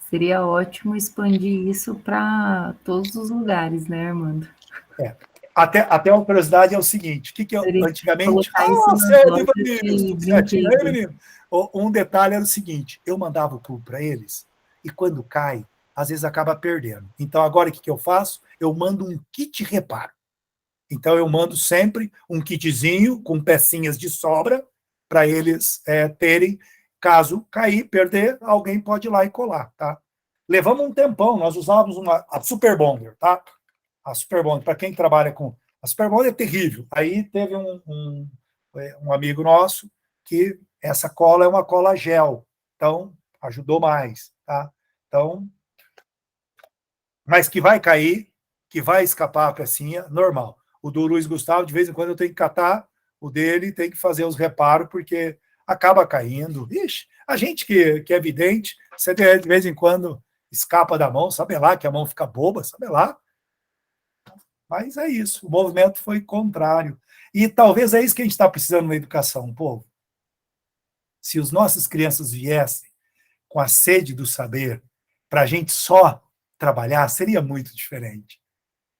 Seria ótimo expandir isso para todos os lugares, né, Armando? Até uma curiosidade é o seguinte, o que eu antigamente... Você tinha aí, menino? Um detalhe era o seguinte, eu mandava o cubo para eles, e quando cai, às vezes acaba perdendo. Então, agora o que eu faço? Eu mando um kit reparo. Então, eu mando sempre um kitzinho com pecinhas de sobra para eles terem, caso cair, perder, alguém pode ir lá e colar, tá? Levamos um tempão, nós usávamos a Super Bonder, tá? A Super Bonder, para quem trabalha com... A Super Bonder é terrível. Aí teve um amigo nosso que essa cola é uma cola gel, então ajudou mais, tá? Então, mas que vai cair, que vai escapar a pecinha, normal. O do Luiz Gustavo, de vez em quando eu tenho que catar o dele, tem que fazer os reparos, porque acaba caindo. Ixi, a gente que é vidente, você de vez em quando escapa da mão, sabe lá, que a mão fica boba, sabe lá. Mas é isso, o movimento foi contrário. E talvez é isso que a gente está precisando na educação, povo. Se as nossas crianças viessem com a sede do saber, para a gente só trabalhar, seria muito diferente.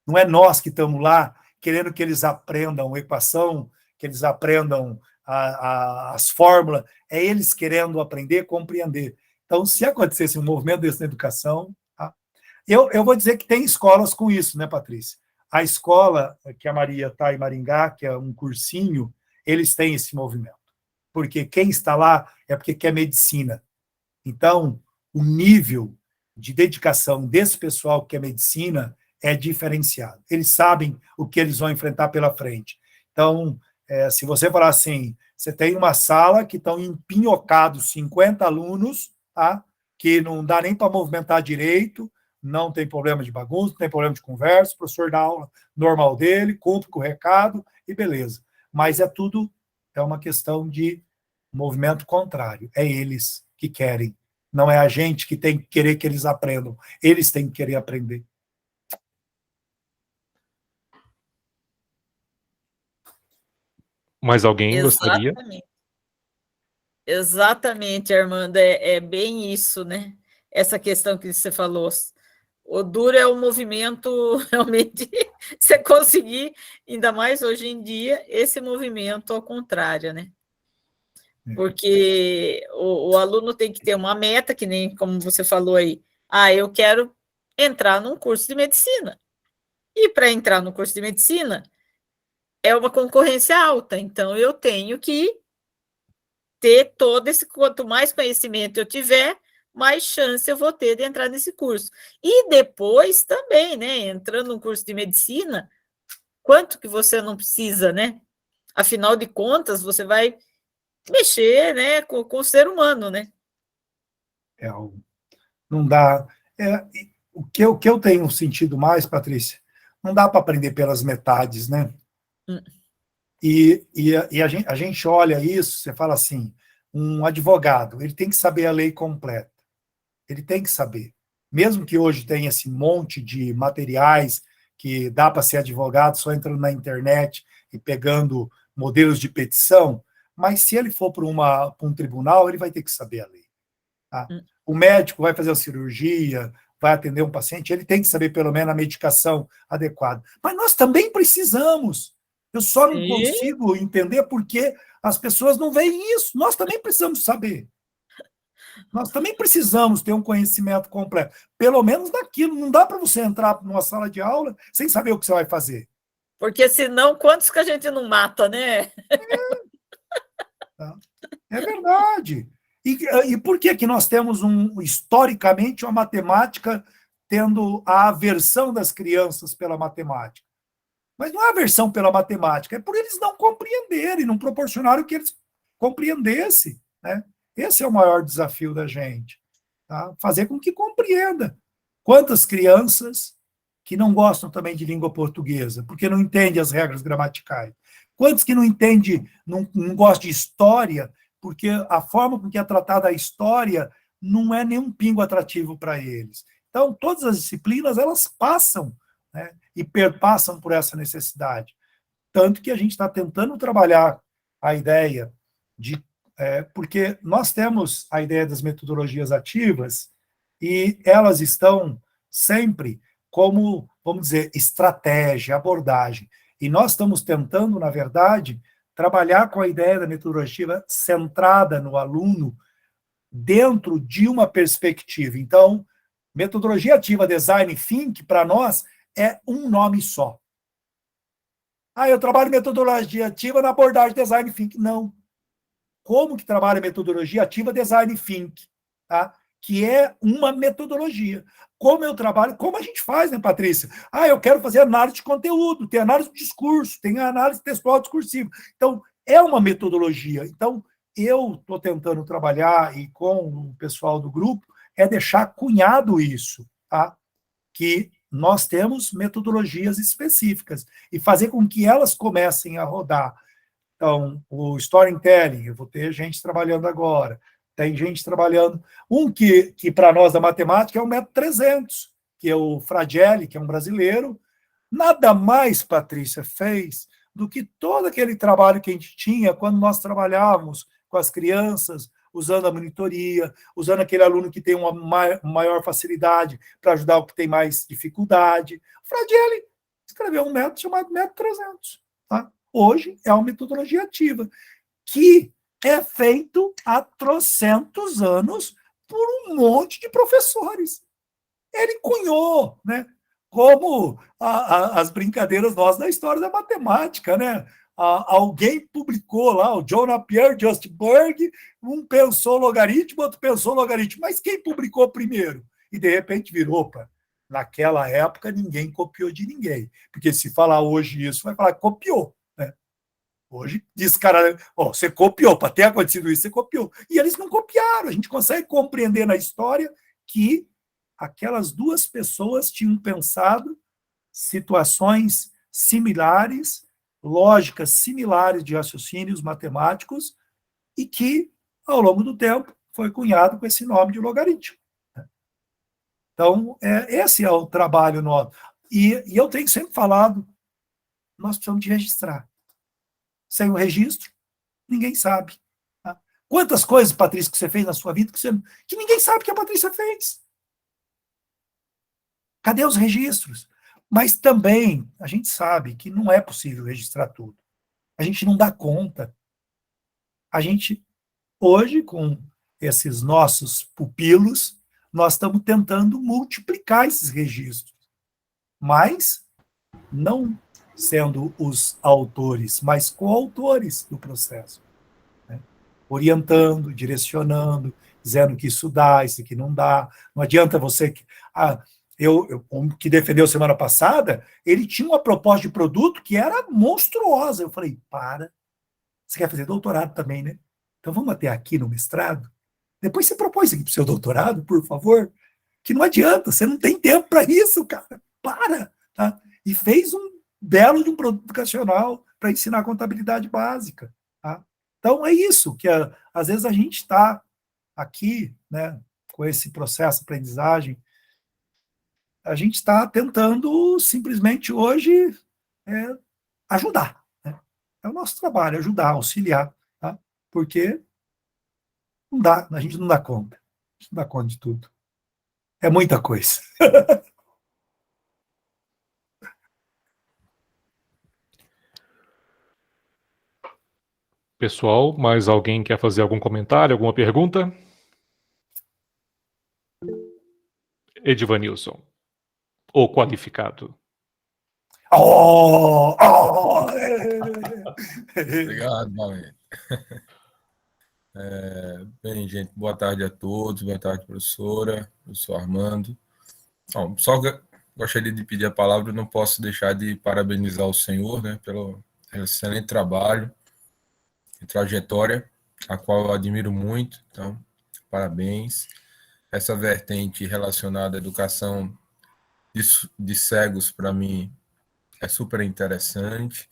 Não é nós que estamos lá querendo que eles aprendam equação, que eles aprendam as fórmulas, é eles querendo aprender, compreender. Então, se acontecesse um movimento desse na educação... Tá? Eu vou dizer que tem escolas com isso, né, Patrícia? A escola que a Maria está em Maringá, que é um cursinho, eles têm esse movimento. Porque quem está lá é porque quer medicina. Então, o nível de dedicação desse pessoal que é medicina é diferenciado. Eles sabem o que eles vão enfrentar pela frente. Então, se você falar assim, você tem uma sala que estão empinhocados 50 alunos, tá? Que não dá nem para movimentar direito, não tem problema de bagunça, não tem problema de conversa, o professor dá aula normal dele, cumpre com o recado e beleza. Mas é uma questão de movimento contrário. É eles que querem. Não é a gente que tem que querer que eles aprendam. Eles têm que querer aprender. Mais alguém gostaria? Exatamente, Armando, é bem isso, né? Essa questão que você falou. O duro é o movimento, realmente, você conseguir, ainda mais hoje em dia, esse movimento ao contrário, né? Porque o aluno tem que ter uma meta, que nem como você falou aí, eu quero entrar num curso de medicina. E para entrar no curso de medicina, é uma concorrência alta, então eu tenho que ter todo esse, quanto mais conhecimento eu tiver, mais chance eu vou ter de entrar nesse curso. E depois também, né, entrando no curso de medicina, quanto que você não precisa, né? Afinal de contas, você vai mexer, né, com o ser humano, né? Não dá... o que eu tenho sentido mais, Patrícia, não dá para aprender pelas metades, né? E a gente olha isso, você fala assim, um advogado, ele tem que saber a lei completa. Ele tem que saber. Mesmo que hoje tenha esse monte de materiais que dá para ser advogado só entrando na internet e pegando modelos de petição, mas se ele for para um tribunal, ele vai ter que saber a lei. Tá? O médico vai fazer a cirurgia, vai atender um paciente, ele tem que saber pelo menos a medicação adequada. Mas nós também precisamos. Eu só não consigo entender por que as pessoas não veem isso. Nós também precisamos saber. Nós também precisamos ter um conhecimento completo. Pelo menos daquilo. Não dá para você entrar numa sala de aula sem saber o que você vai fazer. Porque senão, quantos que a gente não mata, né? É verdade. E por que nós temos, historicamente, uma matemática tendo a aversão das crianças pela matemática? Mas não é aversão pela matemática, é por eles não compreenderem, não proporcionarem que eles compreendessem. Né? Esse é o maior desafio da gente. Tá? Fazer com que compreenda. Quantas crianças que não gostam também de língua portuguesa, porque não entendem as regras gramaticais? Quantos que não entendem, não gostam de história, porque a forma com que é tratada a história não é nem um pingo atrativo para eles? Então, todas as disciplinas, elas passam, né, e perpassam por essa necessidade. Tanto que a gente está tentando trabalhar a ideia de... porque nós temos a ideia das metodologias ativas e elas estão sempre como, vamos dizer, estratégia, abordagem. E nós estamos tentando, na verdade, trabalhar com a ideia da metodologia centrada no aluno dentro de uma perspectiva. Então, metodologia ativa, design think, para nós, é um nome só. Eu trabalho metodologia ativa na abordagem design think. Não. Como que trabalha metodologia ativa design think? Tá? Que é uma metodologia. Como eu trabalho, como a gente faz, né, Patrícia? Eu quero fazer análise de conteúdo, tem análise de discurso, tem análise textual discursiva. Então, é uma metodologia. Então, eu estou tentando trabalhar, e com o pessoal do grupo, é deixar cunhado isso, tá? Que nós temos metodologias específicas, e fazer com que elas comecem a rodar. Então, o storytelling, eu vou ter gente trabalhando agora, tem gente trabalhando, que para nós da matemática é o método 300, que é o Fragelli, que é um brasileiro, nada mais, Patrícia, fez do que todo aquele trabalho que a gente tinha quando nós trabalhávamos com as crianças, usando a monitoria, usando aquele aluno que tem uma maior facilidade para ajudar o que tem mais dificuldade. O Fragelli escreveu um método chamado método 300. Tá? Hoje é uma metodologia ativa, que é feito há trocentos anos por um monte de professores. Ele cunhou, né? Como as brincadeiras nossas da história da matemática, né? Alguém publicou lá, o John Napier, Justburg, um pensou logaritmo, outro pensou logaritmo, mas quem publicou primeiro? E de repente virou, opa, naquela época ninguém copiou de ninguém, porque se falar hoje isso, vai falar que copiou, né? Hoje diz, cara, você copiou, para ter acontecido isso, você copiou. E eles não copiaram, a gente consegue compreender na história que aquelas duas pessoas tinham pensado situações similares, lógicas similares de raciocínios matemáticos, e que, ao longo do tempo, foi cunhado com esse nome de logaritmo. Então, esse é o trabalho nosso. E eu tenho sempre falado, nós precisamos de registrar. Sem o registro, ninguém sabe. Tá? Quantas coisas, Patrícia, que você fez na sua vida que ninguém sabe que a Patrícia fez? Cadê os registros? Mas também a gente sabe que não é possível registrar tudo. A gente não dá conta. A gente, hoje, com esses nossos pupilos, nós estamos tentando multiplicar esses registros. Mas não sendo os autores, mas coautores do processo. Né? Orientando, direcionando, dizendo que isso dá, isso aqui não dá. Não adianta você... o que defendeu semana passada, ele tinha uma proposta de produto que era monstruosa. Eu falei, você quer fazer doutorado também, né? Então vamos até aqui no mestrado? Depois você propõe isso aqui para o seu doutorado, por favor? Que não adianta, você não tem tempo para isso, cara. Tá? E fez um belo de um produto educacional para ensinar contabilidade básica. Tá? Então é isso, que às vezes a gente está aqui, né, com esse processo de aprendizagem, a gente está tentando simplesmente hoje ajudar. Né? É o nosso trabalho, ajudar, auxiliar. Tá? porque não dá, a gente não dá conta. A gente não dá conta de tudo. É muita coisa. Pessoal, mais alguém quer fazer algum comentário, alguma pergunta? Edvanilson, o qualificado. Oh, oh. Obrigado, Valente. Bem, gente, boa tarde a todos, boa tarde, professora, professor Armando. Bom, só gostaria de pedir a palavra, não posso deixar de parabenizar o senhor, né, pelo excelente trabalho e trajetória, a qual eu admiro muito, então, parabéns. Essa vertente relacionada à educação de cegos, para mim, é super interessante.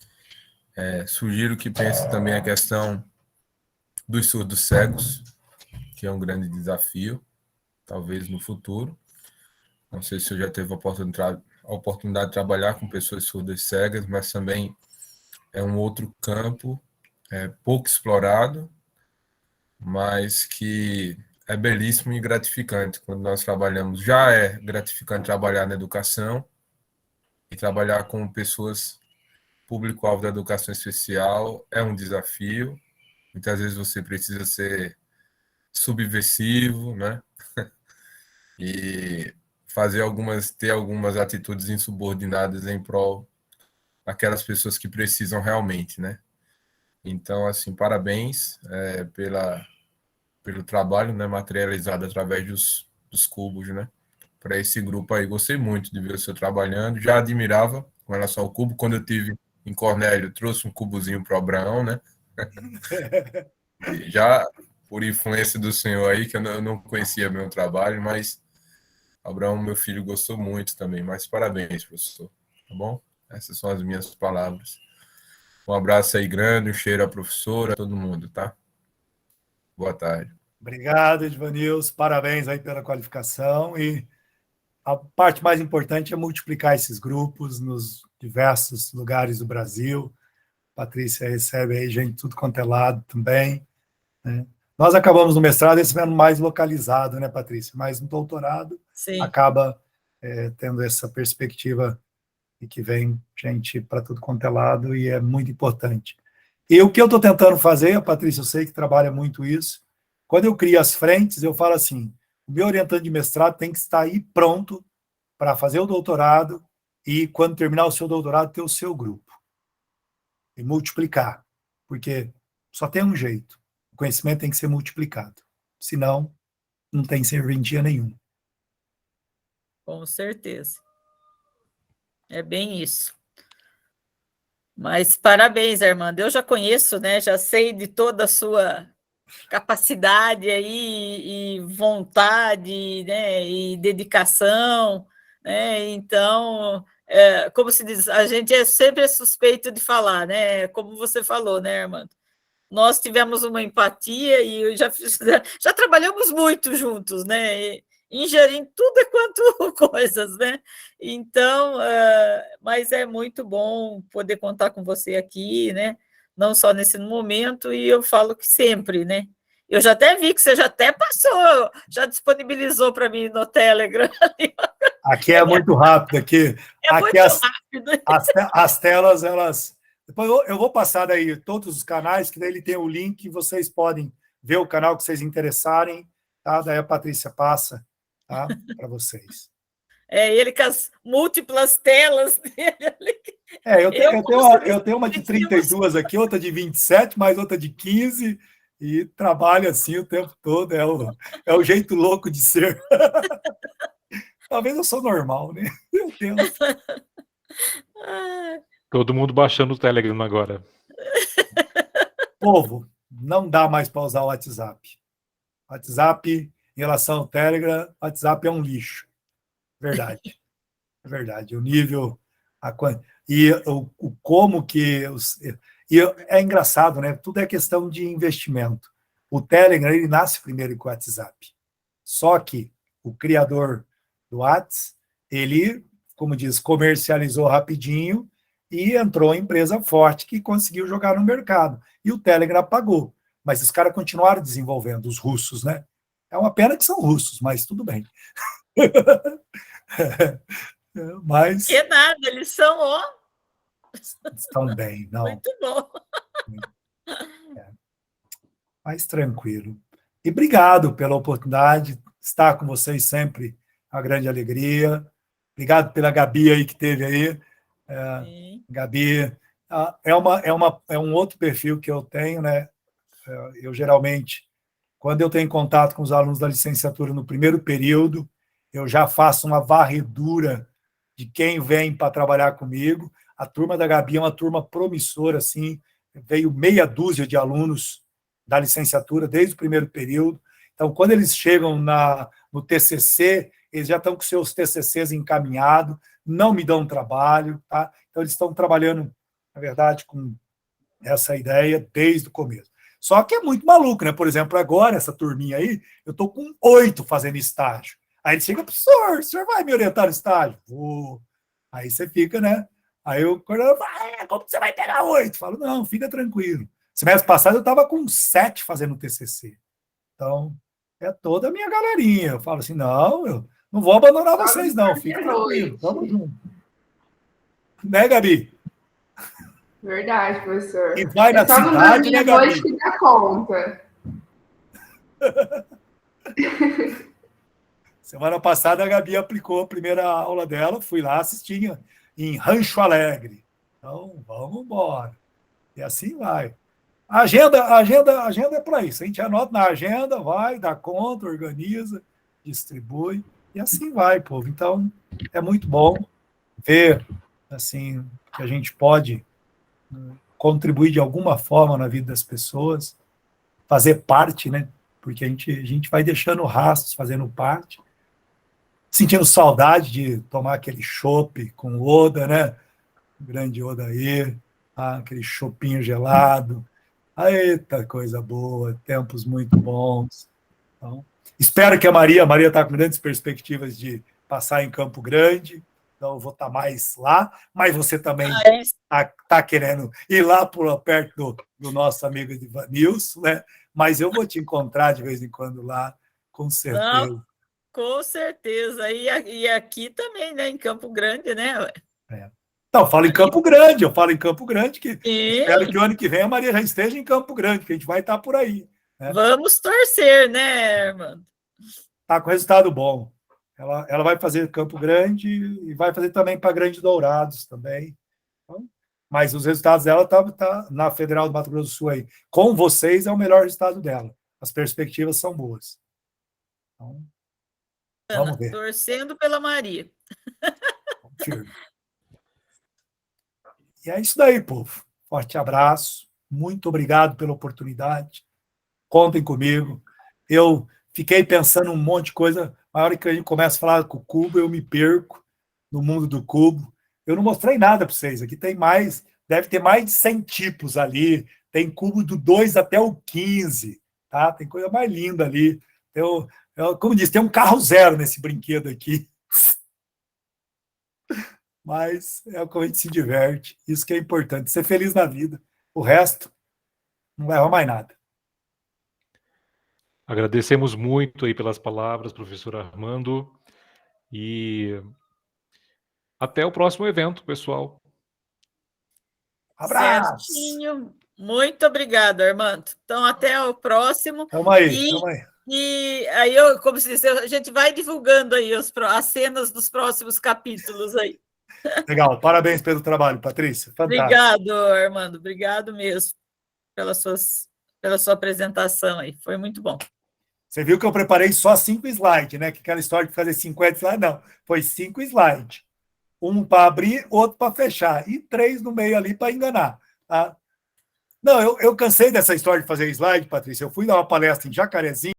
Sugiro que pense também a questão dos surdos cegos, que é um grande desafio, talvez no futuro. Não sei se eu já teve a oportunidade de trabalhar com pessoas surdas cegas, mas também é um outro campo, pouco explorado, mas que é belíssimo e gratificante quando nós trabalhamos. Já é gratificante trabalhar na educação e trabalhar com pessoas, público-alvo da educação especial, é um desafio. Muitas vezes você precisa ser subversivo, né? E ter algumas atitudes insubordinadas em prol daquelas pessoas que precisam realmente, né? Então, assim, parabéns pelo trabalho, né, materializado através dos cubos, né? Para esse grupo aí, gostei muito de ver o senhor trabalhando. Já admirava com relação ao cubo. Quando eu tive em Cornélio, trouxe um cubozinho para o Abraão, né? E já por influência do senhor aí, que eu não conhecia meu trabalho, mas Abraão, meu filho, gostou muito também. Mas parabéns, professor. Tá bom? Essas são as minhas palavras. Um abraço aí grande, um cheiro à professora, a todo mundo, tá? Boa tarde. Obrigado, Edvanilson. Parabéns aí pela qualificação. E a parte mais importante é multiplicar esses grupos nos diversos lugares do Brasil. Patrícia recebe aí gente de tudo quanto é lado também, né? Nós acabamos no mestrado recebendo mais localizado, né, Patrícia? Mas no doutorado Sim. acaba tendo essa perspectiva de que vem gente para tudo quanto é lado e é muito importante. E o que eu estou tentando fazer, a Patrícia, eu sei que trabalha muito isso, quando eu crio as frentes, eu falo assim, o meu orientante de mestrado tem que estar aí pronto para fazer o doutorado e, quando terminar o seu doutorado, ter o seu grupo. E multiplicar, porque só tem um jeito. O conhecimento tem que ser multiplicado. Senão, não tem serventia nenhuma. Com certeza. É bem isso. Mas parabéns, Armando. Eu já conheço, né? Já sei de toda a sua capacidade aí e vontade, né? E dedicação, né? Então, como se diz, a gente sempre é suspeito de falar, né? Como você falou, né, Armando? Nós tivemos uma empatia e já trabalhamos muito juntos, né? Ingerindo tudo quanto coisas, né? Então, mas é muito bom poder contar com você aqui, né? Não só nesse momento, e eu falo que sempre, né? Eu já até vi que você já até passou, já disponibilizou para mim no Telegram. Aqui é muito rápido, aqui muito rápido. As telas, elas... Depois eu vou passar daí todos os canais, que daí ele tem o link, vocês podem ver o canal que vocês interessarem, tá? Daí a Patrícia passa, tá? Para vocês. Ele com as múltiplas telas dele ali. Eu tenho uma de 32 aqui, outra de 27, mais outra de 15, e trabalho assim o tempo todo, é o jeito louco de ser. Talvez eu sou normal, né? Meu Deus. Todo mundo baixando o Telegram agora. Povo, não dá mais para usar o WhatsApp. WhatsApp, em relação ao Telegram, WhatsApp é um lixo. Verdade. É verdade. O nível... E o como que... E é engraçado, né? Tudo é questão de investimento. O Telegram, ele nasce primeiro com o WhatsApp. Só que o criador do WhatsApp, ele, como diz, comercializou rapidinho e entrou em empresa forte que conseguiu jogar no mercado. E o Telegram apagou. mas os caras continuaram desenvolvendo, os russos, né? É uma pena que são russos, mas tudo bem. Mas Que nada, eles são, ó, estão bem, não. muito bom. Mais tranquilo. E obrigado pela oportunidade de estar com vocês sempre, uma grande alegria. Obrigado pela Gabi aí que teve aí. Gabi, é um outro perfil que eu tenho, né? Eu geralmente, quando eu tenho contato com os alunos da licenciatura no primeiro período, eu já faço uma varredura de quem vem para trabalhar comigo. A turma da Gabi é uma turma promissora, assim, veio meia dúzia de alunos da licenciatura desde o primeiro período. Então, quando eles chegam no TCC, eles já estão com seus TCCs encaminhados, não me dão trabalho, tá? Então, eles estão trabalhando, na verdade, com essa ideia desde o começo. Só que é muito maluco, né? Por exemplo, agora, essa turminha aí, eu estou com 8 fazendo estágio. Aí ele chega, professor, o senhor vai me orientar no estágio? Vou. Aí você fica, né? Aí o coordenador fala, como você vai pegar 8? Eu falo, não, fica tranquilo. Semestre passado eu estava com 7 fazendo TCC. Então, é toda a minha galerinha. Eu falo assim, não, eu não vou abandonar vocês, não. Fica tranquilo, vamos junto. Né, Gabi? Verdade, professor. E vai na cidade, né, Gabi? Noite que dá conta. Semana passada a Gabi aplicou a primeira aula dela, fui lá assistir em Rancho Alegre. Então, vamos embora. E assim vai. A agenda é para isso. A gente anota na agenda, vai, dá conta, organiza, distribui, e assim vai, povo. Então, é muito bom ver assim, que a gente pode contribuir de alguma forma na vida das pessoas, fazer parte, né? Porque a gente vai deixando rastros, fazendo parte, sentindo saudade de tomar aquele chopp com o Oda, né? O grande Oda aí, aquele chopinho gelado. Eita, coisa boa, tempos muito bons. Então, espero que a Maria está com grandes perspectivas de passar em Campo Grande, então eu vou estar mais lá, mas você também está querendo ir lá por perto do nosso amigo Ivanilson, né? Mas eu vou te encontrar de vez em quando lá, com certeza. Não, com certeza. E aqui também, né? Em Campo Grande, né? Não, eu falo em Campo Grande, que espero que o ano que vem a Maria já esteja em Campo Grande, que a gente vai estar por aí. Né? Vamos torcer, né, Armando? Está com resultado bom. Ela vai fazer Campo Grande e vai fazer também para Grande Dourados também. Então, mas os resultados dela tá na Federal do Mato Grosso do Sul aí. Com vocês é o melhor resultado dela. As perspectivas são boas. Então, vamos ver. Torcendo pela Maria. Firme. E é isso daí, povo. Forte abraço. Muito obrigado pela oportunidade. Contem comigo. Eu fiquei pensando um monte de coisa. Na hora que a gente começa a falar com o cubo, eu me perco no mundo do cubo. Eu não mostrei nada para vocês. Aqui tem mais, deve ter mais de 100 tipos ali. Tem cubo do 2 até o 15. Tá? Tem coisa mais linda ali. Como disse, tem um carro zero nesse brinquedo aqui. Mas é como a gente se diverte. Isso que é importante. Ser feliz na vida. O resto não leva mais nada. Agradecemos muito aí pelas palavras, professor Armando. E até o próximo evento, pessoal. Abraço! Certinho. Muito obrigada, Armando. Então, até o próximo. Tamo aí. E aí, como se diz, a gente vai divulgando aí as cenas dos próximos capítulos aí. Legal, parabéns pelo trabalho, Patrícia. Fantástico. Obrigado, Armando. Obrigado mesmo pela sua apresentação aí. Foi muito bom. Você viu que eu preparei só 5 slides, né? Que aquela história de fazer 50 slides, não. Foi 5 slides. Um para abrir, outro para fechar. E 3 no meio ali para enganar. Tá? Não, eu cansei dessa história de fazer slide, Patrícia. Eu fui dar uma palestra em Jacarezinho.